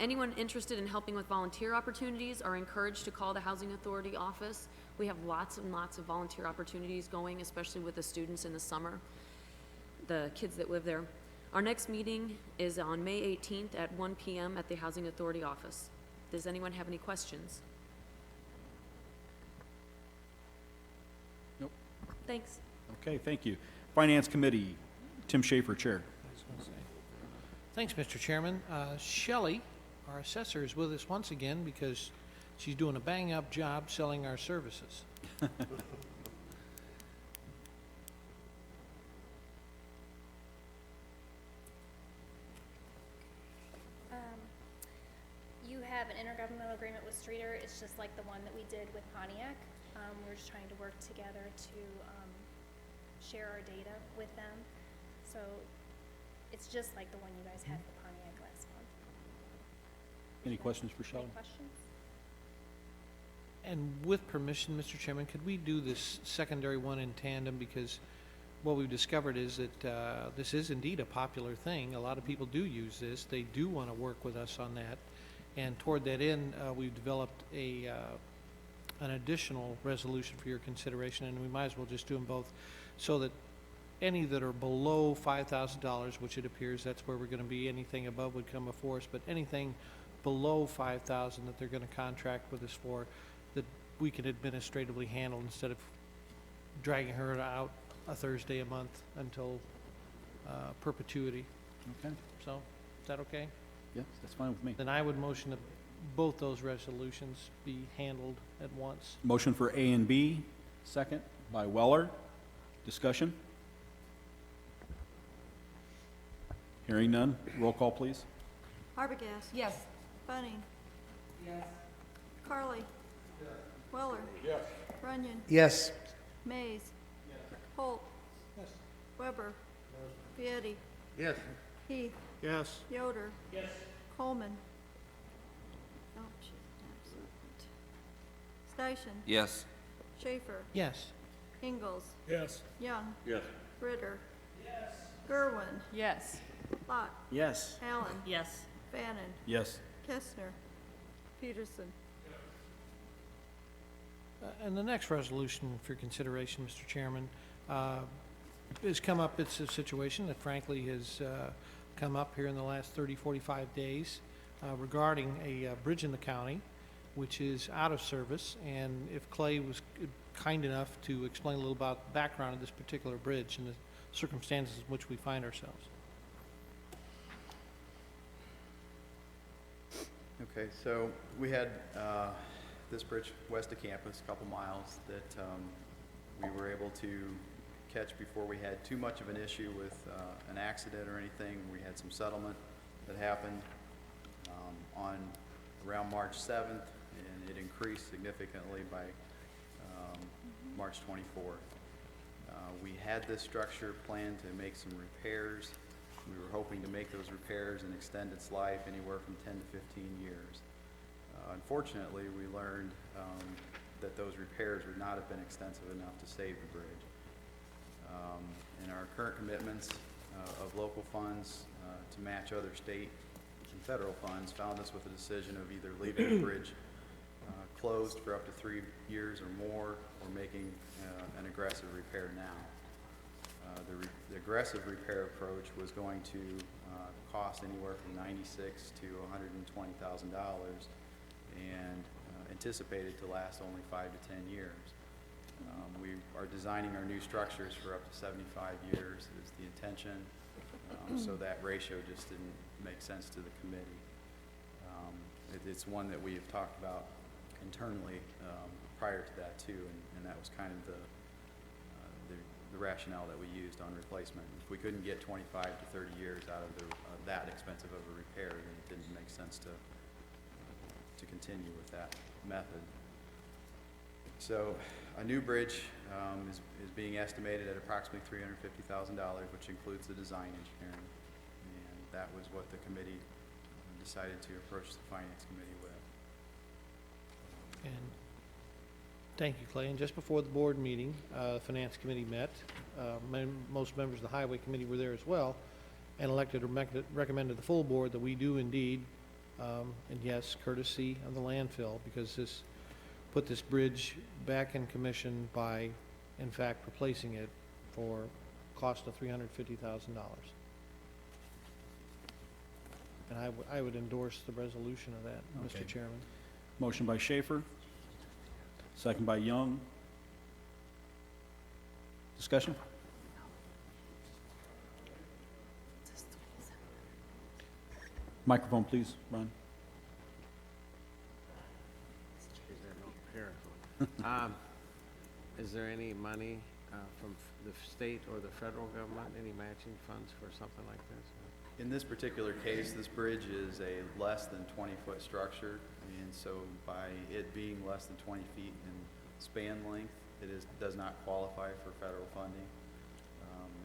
Anyone interested in helping with volunteer opportunities are encouraged to call the Housing Authority office. We have lots and lots of volunteer opportunities going, especially with the students in the summer, the kids that live there. Our next meeting is on May 18th at 1 p.m. at the Housing Authority office. Does anyone have any questions? Nope. Thanks. Okay, thank you. Finance Committee, Tim Schaefer, Chair. Thanks, Mr. Chairman. Shelley, our assessor, is with us once again because she's doing a bang-up job selling our services. You have an intergovernmental agreement with Streeter. It's just like the one that we did with Pontiac. We're just trying to work together to share our data with them. So it's just like the one you guys had for Pontiac last month. Any questions for Shelley? Any questions? And with permission, Mr. Chairman, could we do this secondary one in tandem? Because what we've discovered is that this is indeed a popular thing. A lot of people do use this. They do want to work with us on that. And toward that end, we've developed an additional resolution for your consideration, and we might as well just do them both, so that any that are below $5,000, which it appears that's where we're going to be, anything above would come before us, but anything below $5,000 that they're going to contract with us for, that we can administratively handle instead of dragging her out a Thursday a month until perpetuity. Okay. So, is that okay? Yes, that's fine with me. Then I would motion that both those resolutions be handled at once. Motion for A and B, second by Weller. Discussion? Hearing none. Roll call, please. Arbogast. Yes. Bunning. Yes. Carly. Yes. Weller. Yes. Runyon. Yes. Mays. Yes. Holt. Yes. Weber. Yes. Vietti. Yes. Heath. Yes. Yoder. Yes. Coleman. Oh, she's absent. Station. Yes. Schaefer. Yes. Ingalls. Yes. Young. Yes. Ritter. Yes. Gerwin. Yes. Lott. Yes. Allen. Yes. Bannon. Yes. Kestner. Peterson. And the next resolution for consideration, Mr. Chairman, has come up, it's a situation that frankly has come up here in the last 30, 45 days regarding a bridge in the county, which is out of service. And if Clay was kind enough to explain a little about the background of this particular bridge and the circumstances in which we find ourselves. Okay, so we had this bridge west of campus, a couple miles, that we were able to catch before we had too much of an issue with an accident or anything. We had some settlement that happened on around March 7th, and it increased significantly by March 24th. We had this structure planned to make some repairs. We were hoping to make those repairs and extend its life anywhere from 10 to 15 years. Unfortunately, we learned that those repairs would not have been extensive enough to save the bridge. And our current commitments of local funds to match other state and federal funds found us with a decision of either leaving the bridge closed for up to 3 years or more, or making an aggressive repair now. The aggressive repair approach was going to cost anywhere from $96,000 to $120,000, and anticipated to last only 5 to 10 years. We are designing our new structures for up to 75 years is the intention, so that ratio just didn't make sense to the committee. It's one that we have talked about internally prior to that too, and that was kind of the rationale that we used on replacement. If we couldn't get 25 to 30 years out of that expensive of a repair, then it didn't make sense to continue with that method. So a new bridge is being estimated at approximately $350,000, which includes the design engineering. And that was what the committee decided to approach the finance committee with. And thank you, Clay. And just before the board meeting, the Finance Committee met. Most members of the Highway Committee were there as well, and elected or recommended the full board that we do indeed, and yes, courtesy of the landfill, because this put this bridge back in commission by, in fact, replacing it for a cost of $350,000. And I would endorse the resolution of that, Okay. Mr. Chairman. Motion by Schaefer, second by Young. Discussion? Microphone, please, Ron. Is there any money from the state or the federal government, any matching funds for something like this? In this particular case, this bridge is a less than 20-foot structure, and so by it being less than 20 feet in span length, does not qualify for federal funding.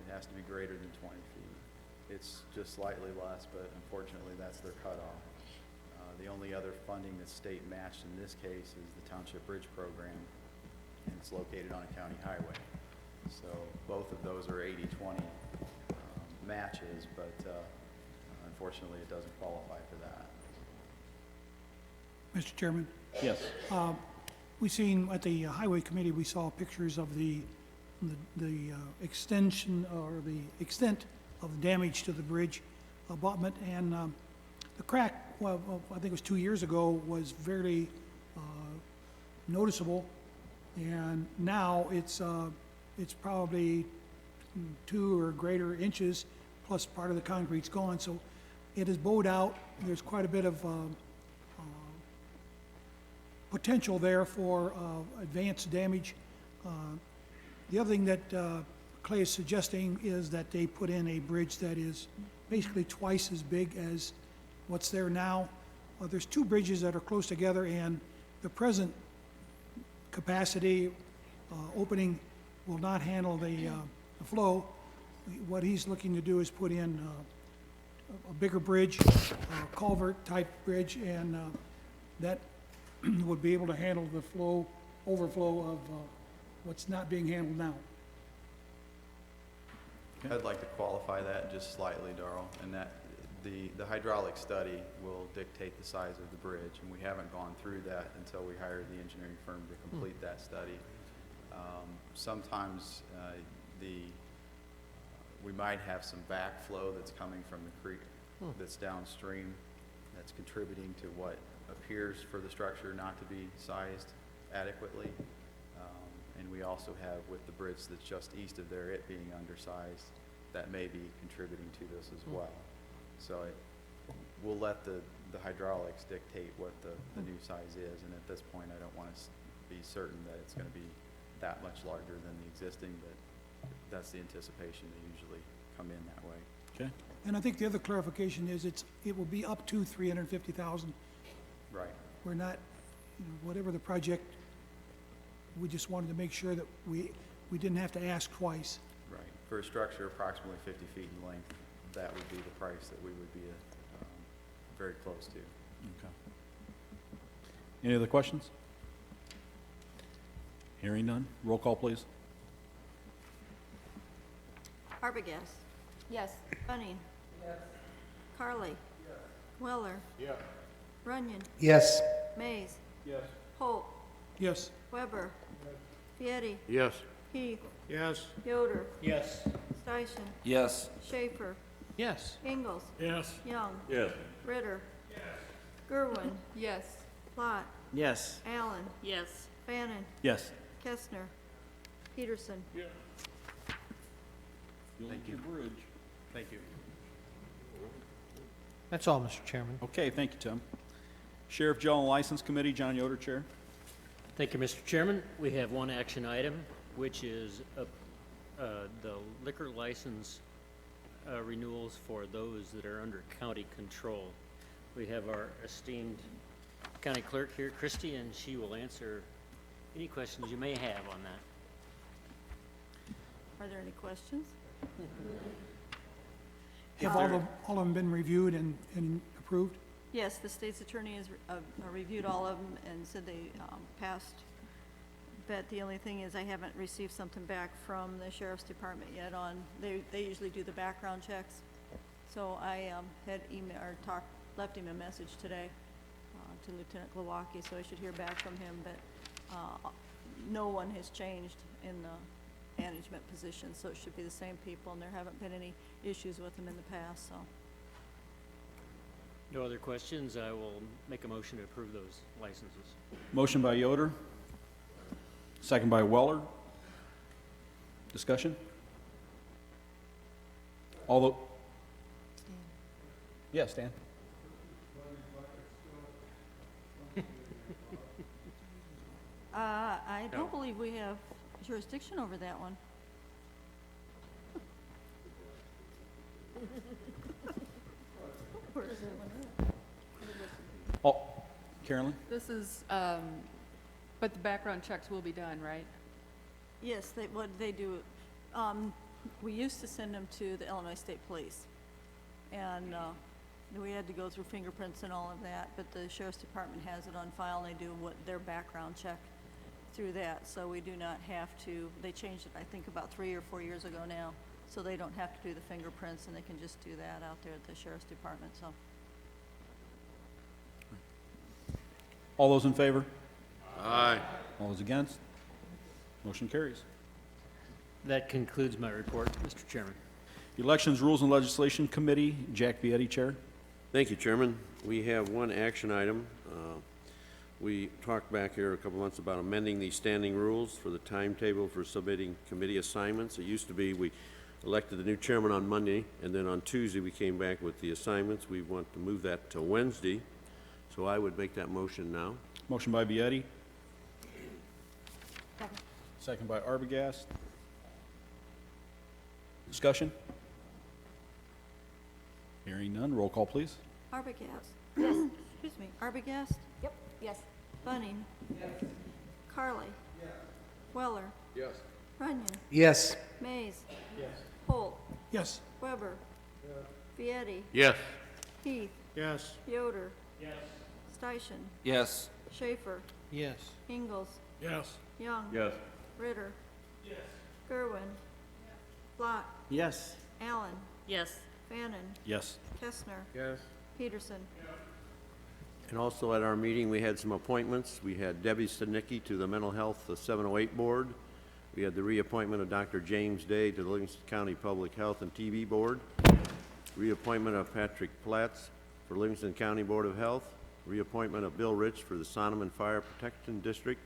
It has to be greater than 20 feet. It's just slightly less, but unfortunately, that's their cutoff. The only other funding that's state matched in this case is the Township Bridge Program, and it's located on a county highway. So both of those are 80-20 matches, but unfortunately, it doesn't qualify for that. Mr. Chairman, Yes. we seen at the Highway Committee, we saw pictures of the extension or the extent of the damage to the bridge abutment, and the crack, well, I think it was 2 years ago, was very noticeable, and now it's probably 2 or greater inches, plus part of the concrete's gone, so it is bowed out. There's quite a bit of potential there for advanced damage. The other thing that Clay is suggesting is that they put in a bridge that is basically twice as big as what's there now. There's 2 bridges that are close together, and the present capacity opening will not handle the flow. What he's looking to do is put in a bigger bridge, a culvert-type bridge, and that would be able to handle the overflow of what's not being handled now. I'd like to qualify that just slightly, Darrell, and that the hydraulic study will dictate the size of the bridge, and we haven't gone through that until we hired the engineering firm to complete that study. Sometimes we might have some backflow that's coming from the creek that's downstream that's contributing to what appears for the structure not to be sized adequately. And we also have, with the bridge that's just east of there, it being undersized, that may be contributing to this as well. So we'll let the hydraulics dictate what the new size is, and at this point, I don't want to be certain that it's going to be that much larger than the existing, but that's the anticipation. They usually come in that way. Okay. And I think the other clarification is it will be up to 350,000. Right. We're not, whatever the project, we just wanted to make sure that we didn't have to ask twice. Right. For a structure approximately 50 feet in length, that would be the price that we would be very close to. Okay. Any other questions? Hearing none. Roll call, please. Arbogast. Yes. Bunning. Yes. Carly. Yes. Weller. Yes. Runyon. Yes. Mays. Yes. Holt. Yes. Weber. Fieri. Yes. Heath. Yes. Yoder. Yes. Steichen. Yes. Schaefer. Yes. Ingalls. Yes. Young. Yes. Ritter. Yes. Gerwin. Yes. Plott. Yes. Allen. Yes. Bannon. Yes. Kestner. Peterson. Yes. Thank you. Bridge. Thank you. That's all, Mr. Chairman. Okay, thank you, Tim. Sheriff General License Committee, John Yoder, Chair. Thank you, Mr. Chairman. We have one action item, which is the liquor license renewals for those that are under county control. We have our esteemed county clerk here, Christie, and she will answer any questions you may have on that. Are there any questions? Have all of them been reviewed and approved? Yes, the state's attorney has reviewed all of them and said they passed. But the only thing is I haven't received something back from the sheriff's department yet on, they usually do the background checks. So I had left him a message today to Lieutenant Glowacki, so I should hear back from him. But no one has changed in the management position, so it should be the same people, and there haven't been any issues with them in the past, so. No other questions? I will make a motion to approve those licenses. Motion by Yoder. Second by Weller. Discussion? Yeah, Stan. I don't believe we have jurisdiction over that one. Where is that one at? Oh, Carolyn? This is, but the background checks will be done, right? Yes, what they do, we used to send them to the Illinois State Police. And we had to go through fingerprints and all of that, but the sheriff's department has it on file, and they do their background check through that. So we do not have to, they changed it, I think, about 3 or 4 years ago now. So they don't have to do the fingerprints, and they can just do that out there at the sheriff's department, so. All those in favor? Aye. All those against? Motion carries. That concludes my report, Mr. Chairman. Elections, Rules, and Legislation Committee, Jack Vietti, Chair. Thank you, Chairman. We have one action item. We talked back here a couple months about amending the standing rules for the timetable for submitting committee assignments. It used to be we elected the new chairman on Monday, and then on Tuesday we came back with the assignments. We want to move that to Wednesday, so I would make that motion now. Motion by Vietti. Second by Arbogast. Discussion? Hearing none, roll call, please. Arbogast. Yes. Excuse me, Arbogast? Yep. Yes. Bunning? Yes. Carly? Yes. Weller? Yes. Runyon? Yes. Mays? Yes. Holt? Yes. Weber. Vietti. Yes. Heath. Yes. Yoder. Steichen. Yes. Schaefer. Yes. Ingalls. Yes. Young. Yes. Ritter. Gerwin. Block. Yes. Allen. Yes. Fannin. Yes. Kestner. Yes. Peterson. And also at our meeting, we had some appointments. We had Debbie Stanicki to the Mental Health 708 Board. We had the reappointment of Dr. James Day to the Livingston County Public Health and TV Board. Reappointment of Patrick Platts for Livingston County Board of Health. Reappointment of Bill Rich for the Sonneman Fire Protection District.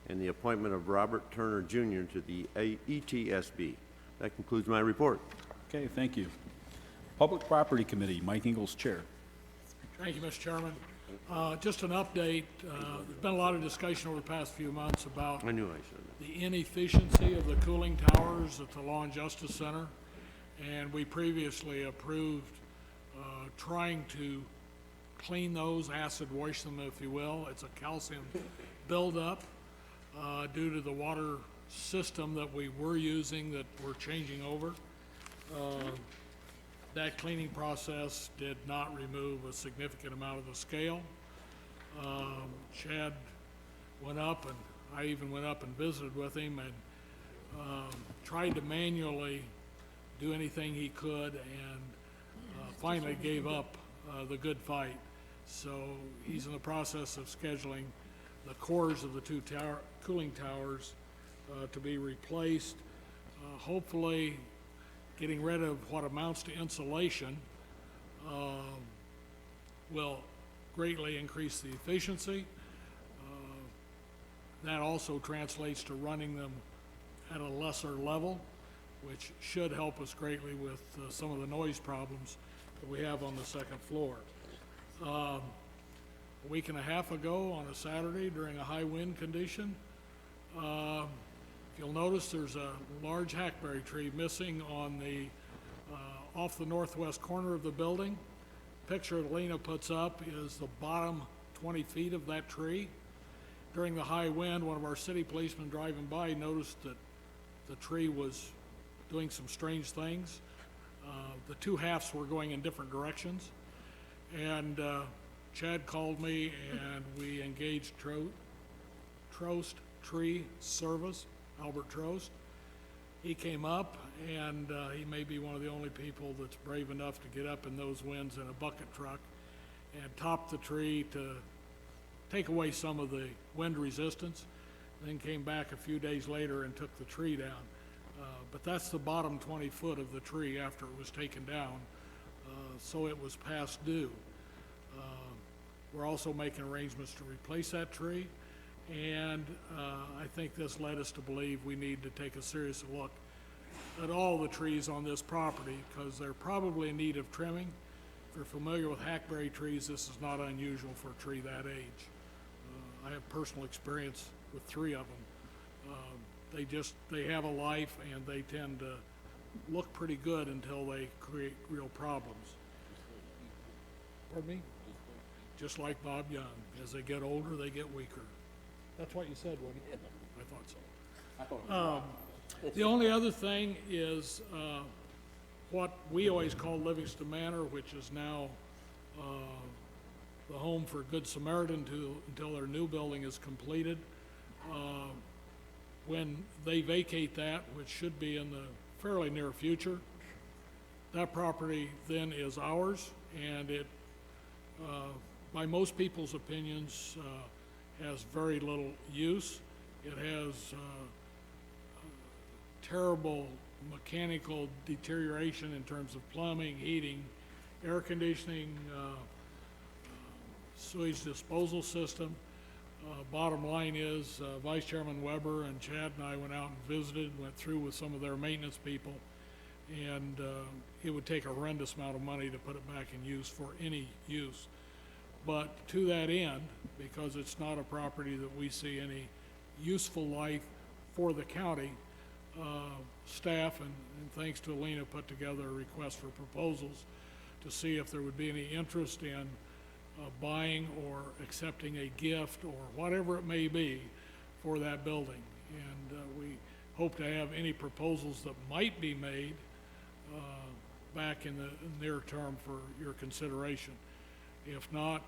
And the appointment of Robert Turner Jr. to the ETSB. That concludes my report. Okay, thank you. Public Property Committee, Mike Ingles, Chair. Thank you, Mr. Chairman. Just an update. There's been a lot of discussion over the past few months about I knew I should. the inefficiency of the cooling towers at the Law and Justice Center. And we previously approved trying to clean those, acid wash them, if you will. It's a calcium buildup due to the water system that we were using that we're changing over. That cleaning process did not remove a significant amount of the scale. Chad went up, and I even went up and visited with him and tried to manually do anything he could, and finally gave up the good fight. So he's in the process of scheduling the cores of the two cooling towers to be replaced. Hopefully, getting rid of what amounts to insulation will greatly increase the efficiency. That also translates to running them at a lesser level, which should help us greatly with some of the noise problems that we have on the second floor. A week and a half ago on a Saturday during a high wind condition, if you'll notice, there's a large hackberry tree missing on the off the northwest corner of the building. Picture that Lena puts up is the bottom 20 feet of that tree. During the high wind, one of our city policemen driving by noticed that the tree was doing some strange things. The two halves were going in different directions. And Chad called me, and we engaged Trost Tree Service, Albert Trost. He came up, and he may be one of the only people that's brave enough to get up in those winds in a bucket truck and top the tree to take away some of the wind resistance, then came back a few days later and took the tree down. But that's the bottom 20 foot of the tree after it was taken down, so it was past due. We're also making arrangements to replace that tree, and I think this led us to believe we need to take a serious look at all the trees on this property, because they're probably in need of trimming. If you're familiar with hackberry trees, this is not unusual for a tree that age. I have personal experience with 3 of them. They have a life, and they tend to look pretty good until they create real problems. Pardon me? Just like Bob Young. As they get older, they get weaker. That's what you said, wasn't it? I thought so. The only other thing is what we always call Livingston Manor, which is now the home for Good Samaritan until their new building is completed. When they vacate that, which should be in the fairly near future, that property then is ours, and it, by most people's opinions, has very little use. It has terrible mechanical deterioration in terms of plumbing, heating, air conditioning, sewage disposal system. Bottom line is, Vice Chairman Weber and Chad and I went out and visited, went through with some of their maintenance people, and it would take a horrendous amount of money to put it back in use for any use. But to that end, because it's not a property that we see any useful life for the county, staff, and thanks to Alina, put together a request for proposals to see if there would be any interest in buying or accepting a gift or whatever it may be for that building. And we hope to have any proposals that might be made back in the near term for your consideration. If not,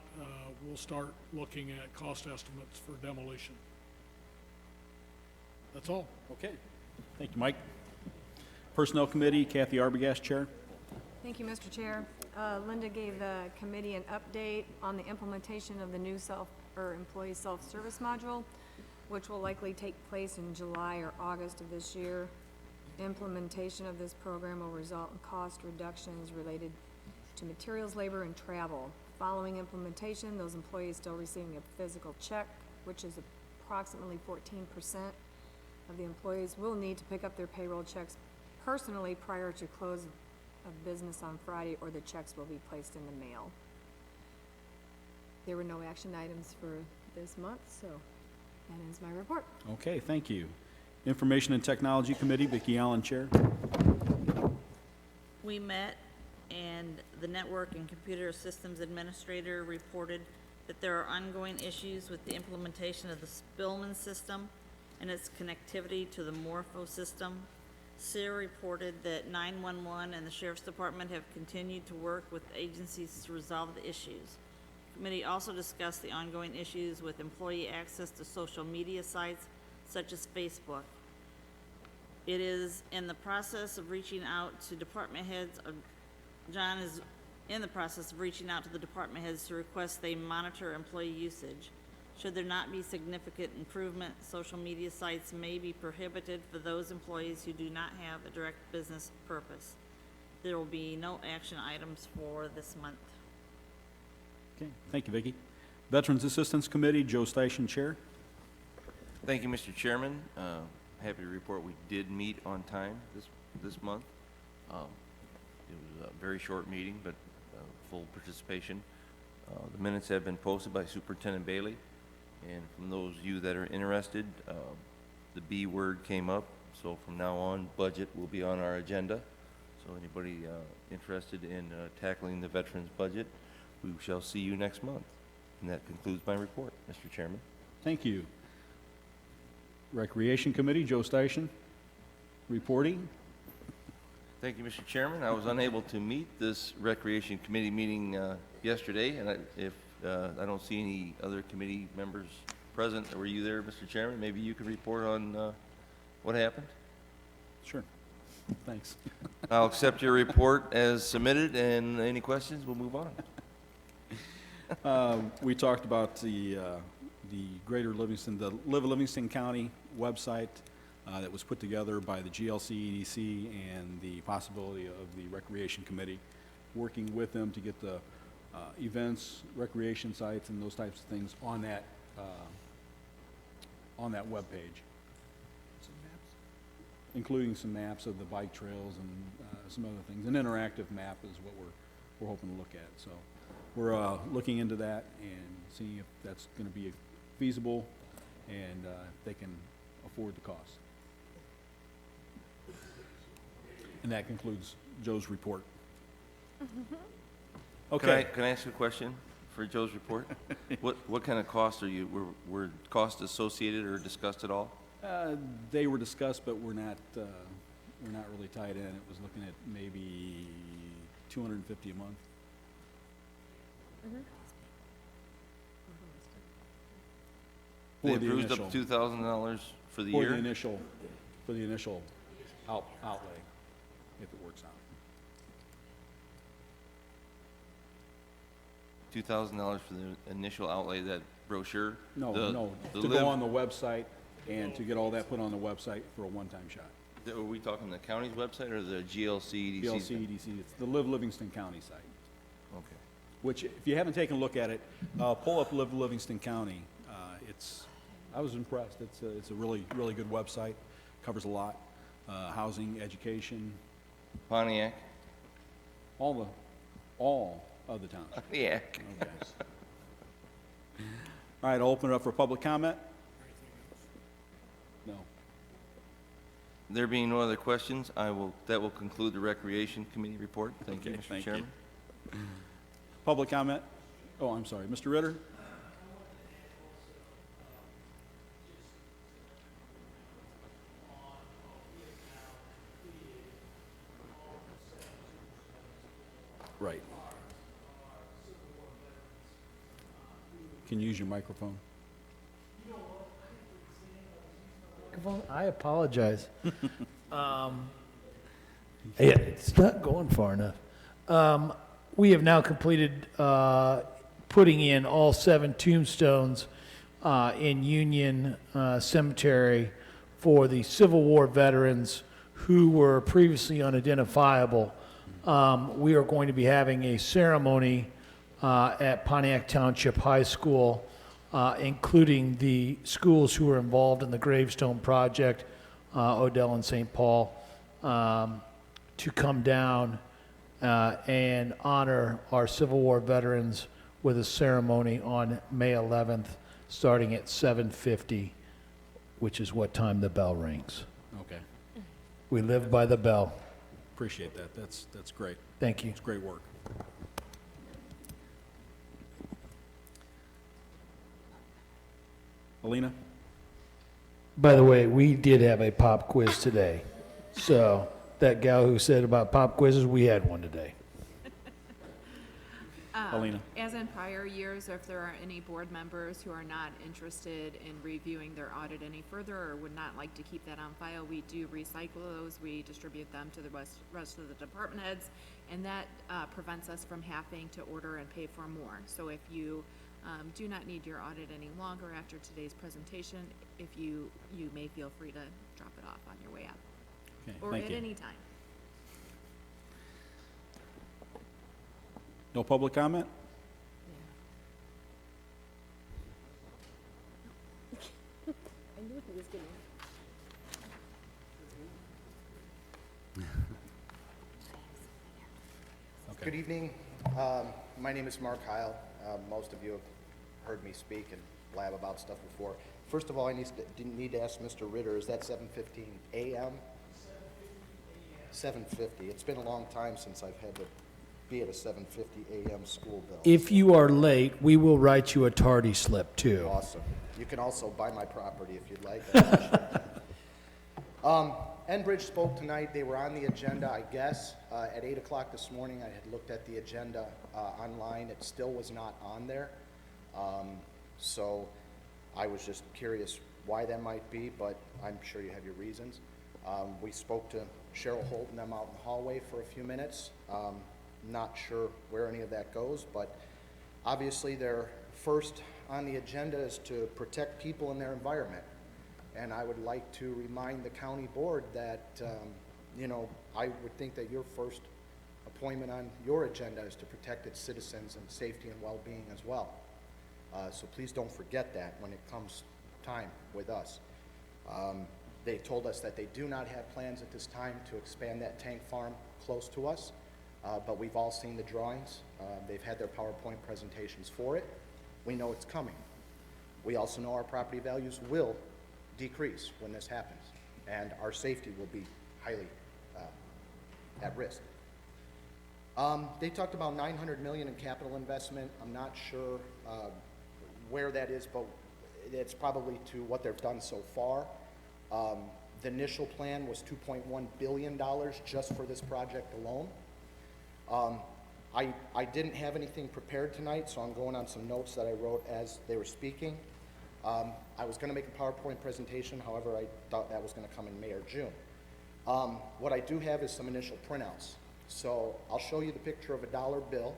we'll start looking at cost estimates for demolition. That's all. Okay. Thank you, Mike. Personnel Committee, Kathy Arbogast, Chair. Thank you, Mr. Chair. Linda gave the committee an update on the implementation of the new employee self-service module, which will likely take place in July or August of this year. Implementation of this program will result in cost reductions related to materials, labor, and travel. Following implementation, those employees still receiving a physical check, which is approximately 14% of the employees, will need to pick up their payroll checks personally prior to close of business on Friday, or the checks will be placed in the mail. There were no action items for this month, so that ends my report. Okay, thank you. Information and Technology Committee, Vicki Allen, Chair. We met, and the Network and Computer Systems Administrator reported that there are ongoing issues with the implementation of the Spillman system and its connectivity to the Morpho system. SEER reported that 911 and the Sheriff's Department have continued to work with agencies to resolve the issues. The committee also discussed the ongoing issues with employee access to social media sites such as Facebook. It is in the process of reaching out to department heads. John is in the process of reaching out to the department heads to request they monitor employee usage. Should there not be significant improvement, social media sites may be prohibited for those employees who do not have a direct business purpose. There will be no action items for this month. Okay, thank you, Vicki. Veterans Assistance Committee, Joe Station, Chair. Thank you, Mr. Chairman. Happy to report we did meet on time this month. It was a very short meeting, but full participation. The minutes have been posted by Superintendent Bailey. And from those of you that are interested, the B word came up. So from now on, budget will be on our agenda. So anybody interested in tackling the veterans budget, we shall see you next month. And that concludes my report, Mr. Chairman. Thank you. Recreation Committee, Joe Station, reporting. Thank you, Mr. Chairman. I was unable to meet this Recreation Committee meeting yesterday, and if I don't see any other committee members present. Were you there, Mr. Chairman? Maybe you could report on what happened? Sure. Thanks. I'll accept your report as submitted, and any questions, we'll move on. We talked about the Greater Livingston, the Livingston County website that was put together by the GLC, EDC, and the possibility of the Recreation Committee, working with them to get the events, recreation sites, and those types of things on that webpage, including some maps of the bike trails and some other things. An interactive map is what we're hoping to look at. So we're looking into that and seeing if that's going to be feasible and if they can afford the cost. And that concludes Joe's report. Okay. Can I ask you a question for Joe's report? What kind of costs were costs associated or discussed at all? They were discussed, but we're not really tied in. It was looking at maybe $250 a month. They approved up $2,000 for the year? For the initial outlay, if it works out. $2,000 for the initial outlay, that brochure? No, to go on the website and to get all that put on the website for a one-time shot. Are we talking the county's website or the GLC, EDC? GLC, EDC, it's the Live Livingston County site. Okay. Which, if you haven't taken a look at it, pull up Live Livingston County. I was impressed. It's a really, really good website. Covers a lot. Housing, education. Pontiac? All of the towns. Pontiac. Okay. All right, I'll open it up for public comment. No. There being no other questions, that will conclude the Recreation Committee report. Thank you, Mr. Chairman. Public comment? Oh, I'm sorry. Mr. Ritter? Right. Can you use your microphone? I apologize. Yeah, it's not going far enough. We have now completed putting in all 7 tombstones in Union Cemetery for the Civil War veterans who were previously unidentifiable. We are going to be having a ceremony at Pontiac Township High School, including the schools who were involved in the gravestone project, Odell and St. Paul, to come down and honor our Civil War veterans with a ceremony on May 11th, starting at 7:50, which is what time the bell rings. Okay. We live by the bell. Appreciate that. That's great. Thank you. It's great work. Alina? By the way, we did have a pop quiz today. So that gal who said about pop quizzes, we had one today. Alina? As in prior years, if there are any board members who are not interested in reviewing their audit any further or would not like to keep that on file, we do recycle those. We distribute them to the rest of the department heads, and that prevents us from having to order and pay for more. So if you do not need your audit any longer after today's presentation, if you may feel free to drop it off on your way out. Okay, or thank at you. any time. No public comment? I knew he was getting. Okay. Good evening. My name is Mark Heil. Most of you have heard me speak and blab about stuff before. First of all, I need to ask Mr. Ritter, is that 7:15 a.m.? 7:50. It's been a long time since I've had to be at a 7:50 a.m. school bill. If you are late, we will write you a tardy slip too. Awesome. You can also buy my property if you'd like. Enbridge spoke tonight. They were on the agenda, I guess. At 8 o'clock this morning, I had looked at the agenda online. It still was not on there. So I was just curious why that might be, but I'm sure you have your reasons. We spoke to Cheryl Holt and them out in the hallway for a few minutes. Not sure where any of that goes, but obviously their first on the agenda is to protect people in their environment. And I would like to remind the county board that, you know, I would think that your first appointment on your agenda is to protect its citizens and safety and well-being as well. So please don't forget that when it comes time with us. They told us that they do not have plans at this time to expand that tank farm close to us, but we've all seen the drawings. They've had their PowerPoint presentations for it. We know it's coming. We also know our property values will decrease when this happens, and our safety will be highly at risk. They talked about $900 million in capital investment. I'm not sure where that is, but it's probably to what they've done so far. The initial plan was $2.1 billion just for this project alone. I didn't have anything prepared tonight, so I'm going on some notes that I wrote as they were speaking. I was going to make a PowerPoint presentation, however, I thought that was going to come in May or June. What I do have is some initial printouts. So I'll show you the picture of a dollar bill.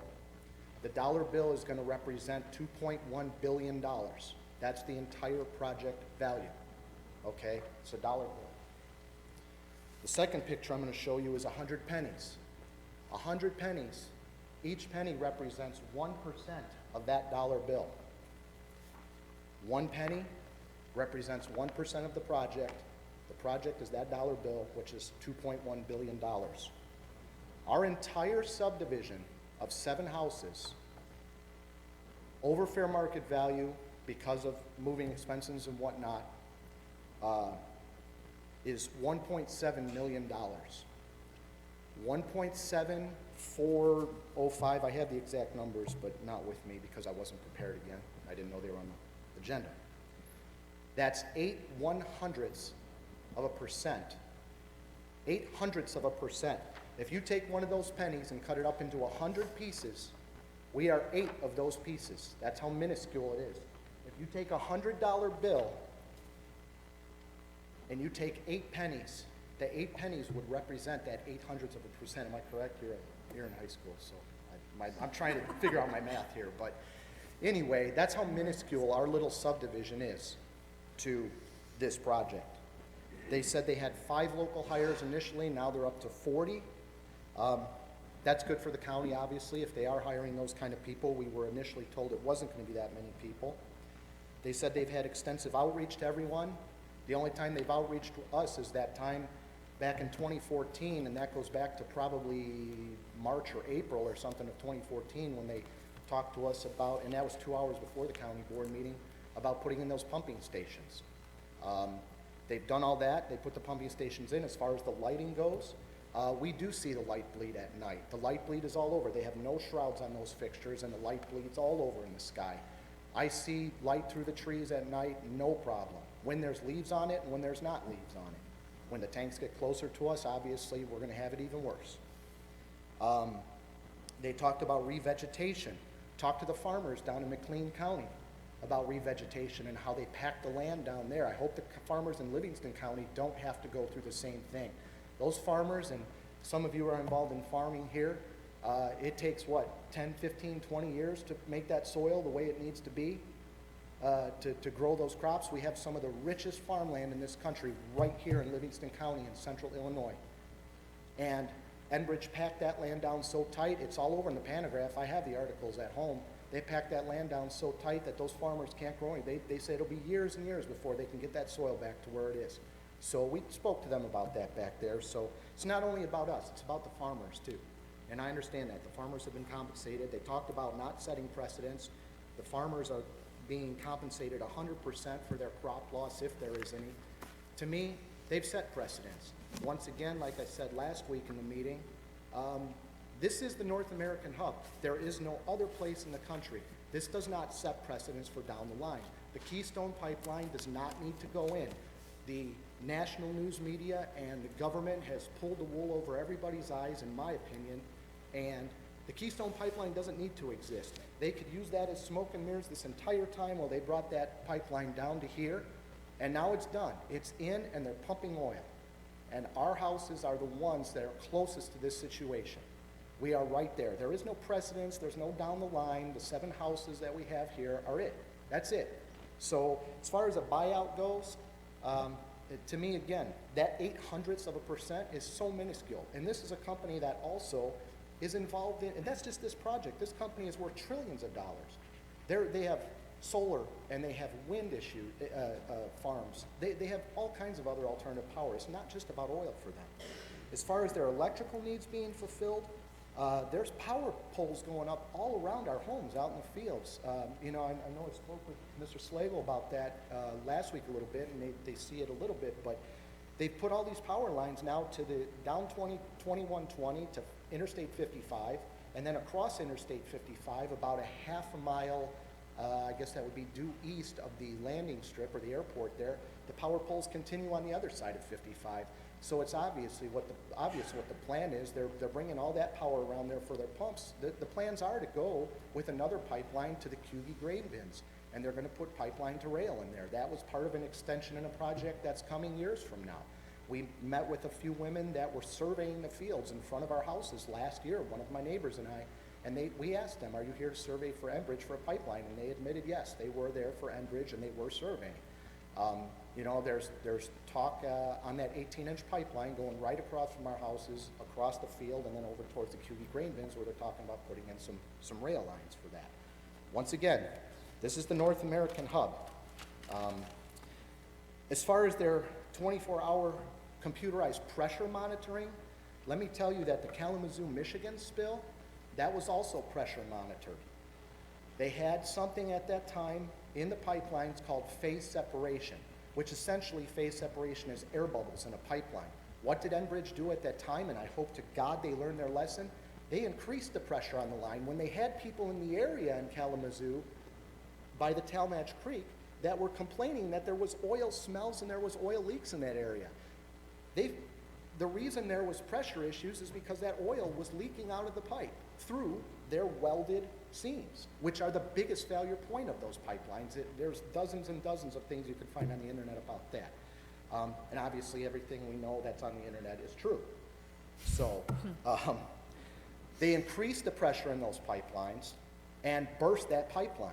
The dollar bill is going to represent $2.1 billion. That's the entire project value. Okay, it's a dollar bill. The second picture I'm going to show you is 100 pennies. 100 pennies, each penny represents 1% of that dollar bill. 1 penny represents 1% of the project. The project is that dollar bill, which is $2.1 billion. Our entire subdivision of 7 houses, over fair market value because of moving expenses and whatnot, is $1.7 million. 1.7405, I have the exact numbers, but not with me because I wasn't prepared again. I didn't know they were on the agenda. That's 8/100ths of a percent. 8/100ths of a percent If you take one of those pennies and cut it up into 100 pieces, we are 8 of those pieces. That's how minuscule it is. If you take a $100 bill and you take 8 pennies, the 8 pennies would represent that 0.08%. Am I correct? You're in high school, so I'm trying to figure out my math here. But anyway, that's how minuscule our little subdivision is to this project. They said they had 5 local hires initially, now they're up to 40. That's good for the county, obviously, if they are hiring those kind of people. We were initially told it wasn't going to be that many people. They said they've had extensive outreach to everyone. The only time they've outreached to us is that time back in 2014, and that goes back to probably March or April or something of 2014 when they talked to us about, and that was 2 hours before the county board meeting, about putting in those pumping stations. They've done all that. They put the pumping stations in. As far as the lighting goes, we do see the light bleed at night. The light bleed is all over. They have no shrouds on those fixtures, and the light bleed's all over in the sky. I see light through the trees at night, no problem. When there's leaves on it and when there's not leaves on it. When the tanks get closer to us, obviously, we're going to have it even worse. They talked about revegetation. Talked to the farmers down in McLean County about revegetation and how they pack the land down there. I hope the farmers in Livingston County don't have to go through the same thing. Those farmers, and some of you are involved in farming here, it takes, 10, 15, 20 years to make that soil the way it needs to be to grow those crops. We have some of the richest farmland in this country right here in Livingston County in central Illinois. And Enbridge packed that land down so tight, it's all over in the pantograph. I have the articles at home. They packed that land down so tight that those farmers can't grow anything. They say it'll be years and years before they can get that soil back to where it is. So we spoke to them about that back there. So it's not only about us, it's about the farmers too. And I understand that. The farmers have been compensated. They talked about not setting precedents. The farmers are being compensated 100% for their crop loss, if there is any. To me, they've set precedents. Once again, like I said last week in the meeting, this is the North American hub. There is no other place in the country. This does not set precedents for down the line. The Keystone Pipeline does not need to go in. The national news media and the government has pulled the wool over everybody's eyes, in my opinion, and the Keystone Pipeline doesn't need to exist. They could use that as smoke and mirrors this entire time while they brought that pipeline down to here, and now it's done. It's in, and they're pumping oil. And our houses are the ones that are closest to this situation. We are right there. There is no precedence. There's no down the line. The 7 houses that we have here are it. That's it. So as far as a buyout goes, to me, again, that 0.08% is so minuscule. And this is a company that also is involved in, and that's just this project. This company is worth trillions of dollars. They have solar and they have wind farms. They have all kinds of other alternative power. It's not just about oil for them. As far as their electrical needs being fulfilled, there's power poles going up all around our homes out in the fields. I know I spoke with Mr. Slagle about that last week a little bit, and they see it a little bit, but they've put all these power lines now to the down 2120 to Interstate 55, and then across Interstate 55 about a half a mile, I guess that would be due east of the landing strip or the airport there. The power poles continue on the other side of 55. So it's obvious what the plan is. They're bringing all that power around there for their pumps. The plans are to go with another pipeline to the Cugie grain bins, and they're going to put pipeline to rail in there. That was part of an extension in a project that's coming years from now. We met with a few women that were surveying the fields in front of our houses last year, one of my neighbors and I, and we asked them, are you here to survey for Enbridge for a pipeline? And they admitted yes, they were there for Enbridge and they were surveying. There's talk on that 18-inch pipeline going right across from our houses, across the field, and then over towards the Cugie grain bins where they're talking about putting in some rail lines for that. Once again, this is the North American hub. As far as their 24-hour computerized pressure monitoring, let me tell you that the Kalamazoo, Michigan spill, that was also pressure monitored. They had something at that time in the pipelines called phase separation, which essentially phase separation is air bubbles in a pipeline. What did Enbridge do at that time? And I hope to God they learned their lesson. They increased the pressure on the line. When they had people in the area in Kalamazoo by the Talmadge Creek that were complaining that there was oil smells and there was oil leaks in that area. the reason there was pressure issues is because that oil was leaking out of the pipe through their welded seams, which are the biggest failure point of those pipelines. There's dozens and dozens of things you could find on the internet about that. And obviously everything we know that's on the internet is true. So they increased the pressure in those pipelines and burst that pipeline.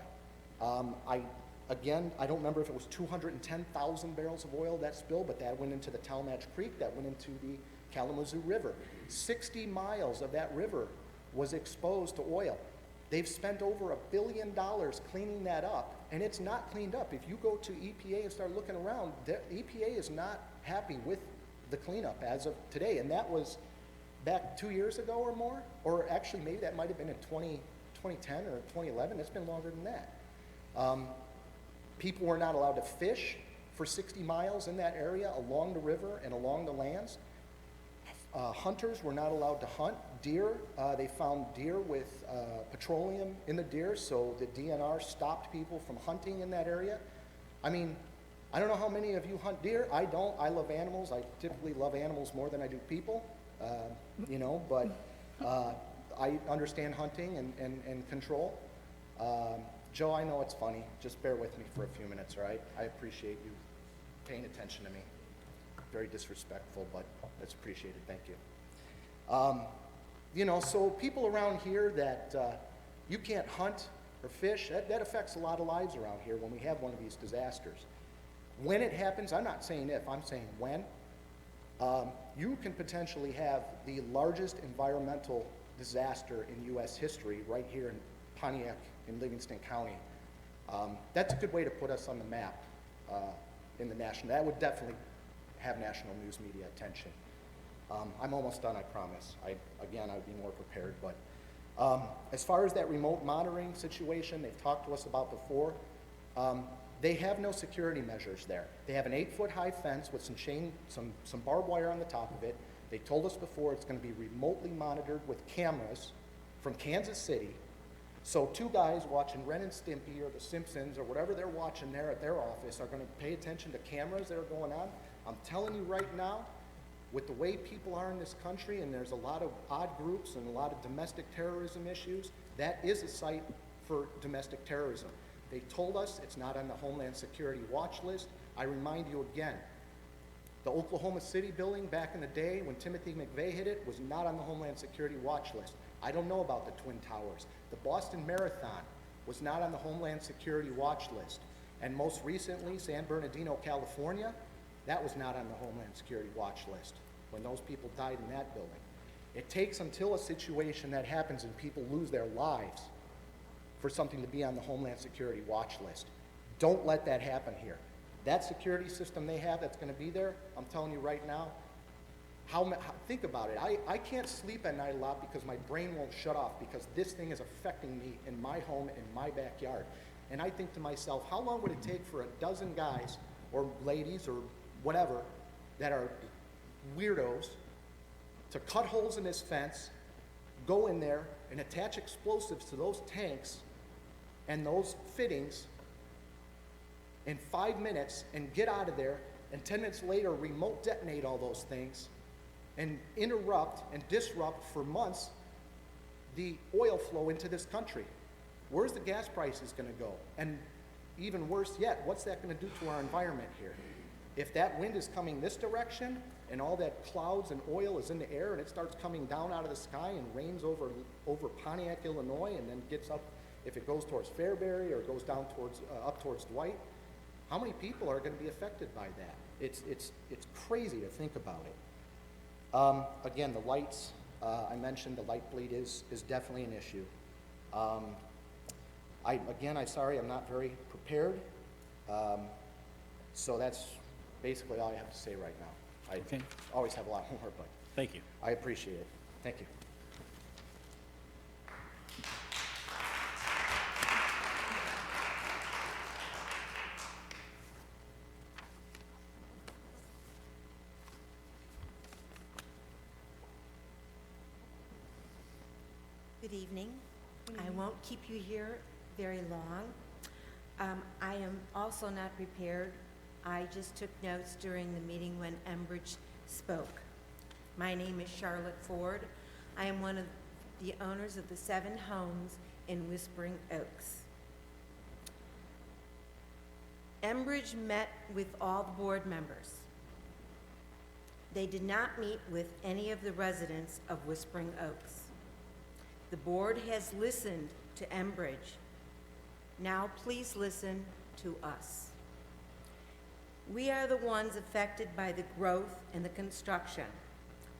I don't remember if it was 210,000 barrels of oil that spilled, but that went into the Talmadge Creek, that went into the Kalamazoo River. 60 miles of that river was exposed to oil. They've spent over $1 billion cleaning that up, and it's not cleaned up. If you go to EPA and start looking around, the EPA is not happy with the cleanup as of today, and that was back 2 years ago or more, or actually maybe that might have been in 2010 or 2011. It's been longer than that. People were not allowed to fish for 60 miles in that area along the river and along the lands. Hunters were not allowed to hunt deer. They found deer with petroleum in the deer, so the DNR stopped people from hunting in that area. I mean, I don't know how many of you hunt deer. I don't. I love animals. I typically love animals more than I do people, but I understand hunting and control. Joe, I know it's funny. Just bear with me for a few minutes, all right? I appreciate you paying attention to me. Very disrespectful, but it's appreciated. Thank you. So people around here that you can't hunt or fish, that affects a lot of lives around here when we have one of these disasters. When it happens, I'm not saying if, I'm saying when, you can potentially have the largest environmental disaster in U.S. history right here in Pontiac in Livingston County. That's a good way to put us on the map in the national. That would definitely have national news media attention. I'm almost done, I promise. I'd be more prepared, but as far as that remote monitoring situation they've talked to us about before, they have no security measures there. They have an 8-foot high fence with some chain, some barbed wire on the top of it. They told us before it's going to be remotely monitored with cameras from Kansas City. So 2 guys watching Ren and Stimpy or The Simpsons or whatever they're watching there at their office are going to pay attention to cameras that are going on. I'm telling you right now, with the way people are in this country, and there's a lot of odd groups and a lot of domestic terrorism issues, that is a site for domestic terrorism. They told us it's not on the Homeland Security watch list. I remind you again, the Oklahoma City building back in the day when Timothy McVeigh hit it was not on the Homeland Security watch list. I don't know about the Twin Towers. The Boston Marathon was not on the Homeland Security watch list. And most recently, San Bernardino, California, that was not on the Homeland Security watch list when those people died in that building. It takes until a situation that happens and people lose their lives for something to be on the Homeland Security watch list. Don't let that happen here. That security system they have that's going to be there, I'm telling you right now, think about it. I can't sleep at night a lot because my brain won't shut off because this thing is affecting me in my home, in my backyard. And I think to myself, how long would it take for a dozen guys or ladies or whatever that are weirdos to cut holes in this fence, go in there and attach explosives to those tanks and those fittings in 5 minutes and get out of there, and 10 minutes later remote detonate all those things and interrupt and disrupt for months the oil flow into this country? Where's the gas prices going to go? And even worse yet, what's that going to do to our environment here? If that wind is coming this direction and all that clouds and oil is in the air and it starts coming down out of the sky and rains over Pontiac, Illinois, and then gets up, if it goes towards Fairbury or goes down towards up towards Dwight, how many people are going to be affected by that? It's crazy to think about it. Again, the lights, I mentioned the light bleed is definitely an issue. I'm sorry, I'm not very prepared. So that's basically all I have to say right now. I always have a lot more, but Thank you. I appreciate it. Thank you. Good evening. I won't keep you here very long. I am also not prepared. I just took notes during the meeting when Enbridge spoke. My name is Charlotte Ford. I am one of the owners of the 7 homes in Whispering Oaks. Enbridge met with all the board members. They did not meet with any of the residents of Whispering Oaks. The board has listened to Enbridge. Now please listen to us. We are the ones affected by the growth and the construction.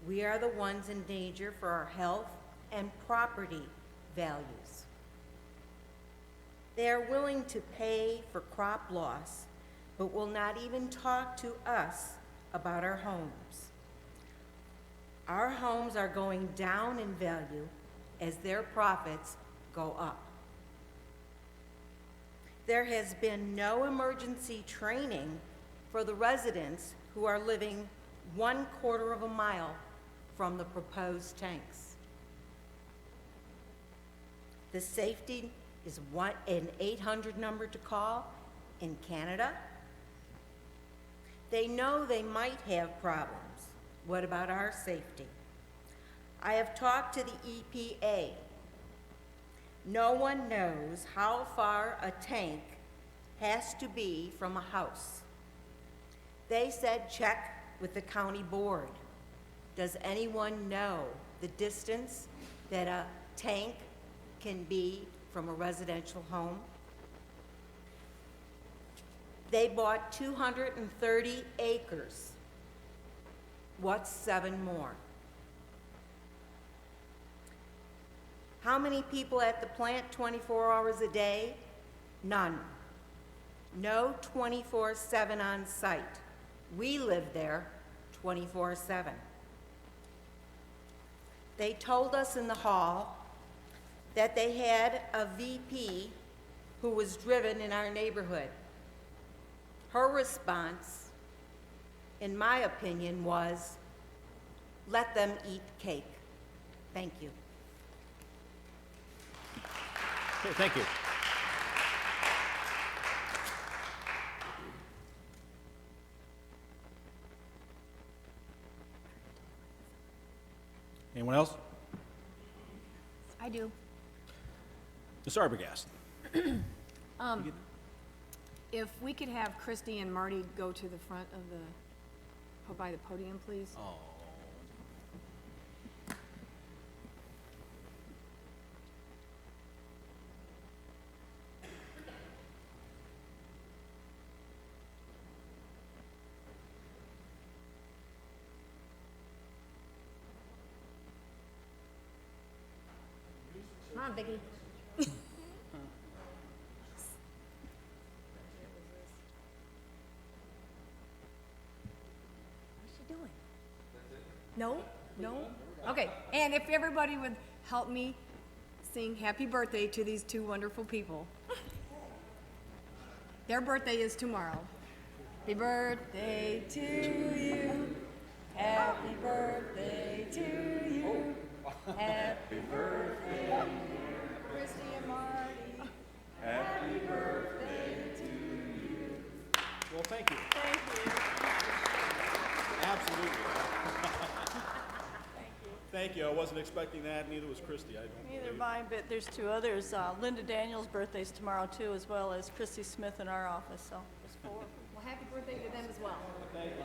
We are the ones in danger for our health and property values. They are willing to pay for crop loss, but will not even talk to us about our homes. Our homes are going down in value as their profits go up. There has been no emergency training for the residents who are living 1/4 of a mile from the proposed tanks. The safety is an 800 number to call in Canada. They know they might have problems. What about our safety? I have talked to the EPA. No one knows how far a tank has to be from a house. They said check with the county board. Does anyone know the distance that a tank can be from a residential home? They bought 230 acres. What's 7 more? How many people at the plant 24 hours a day? None. No 24/7 on site. We live there 24/7. They told us in the hall that they had a VP who was driven in our neighborhood. Her response, in my opinion, was, let them eat cake. Thank you. Okay, thank you. Anyone else? I do. Ms. Arbogast. If we could have Christy and Marty go to the front of by the podium, please. Oh. Come on, Vicki. What's she doing? No? No? Okay, and if everybody would help me sing happy birthday to these 2 wonderful people. Their birthday is tomorrow. Happy birthday to you. Happy birthday to you. Happy birthday, Christy and Marty. Happy birthday to you. Well, thank you. Thank you. Absolutely. Thank you. I wasn't expecting that, neither was Christy. I don't Neither believe. mine, but there's 2 others. Linda Daniels' birthday's tomorrow too, as well as Christy Smith in our office, so there's 4. Well, happy birthday to them as well. Thank you.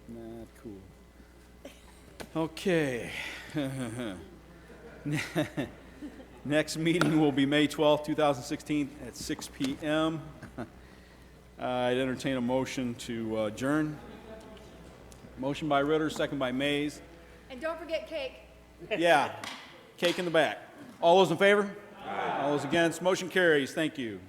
Not cool. Okay. Next meeting will be May 12th, 2016 at 6 p.m. I'd entertain a motion to adjourn. Motion by Ritter, second by Mays. And don't forget cake. Yeah, cake in the back. All those in favor? Aye. All those against? Motion carries. Thank you.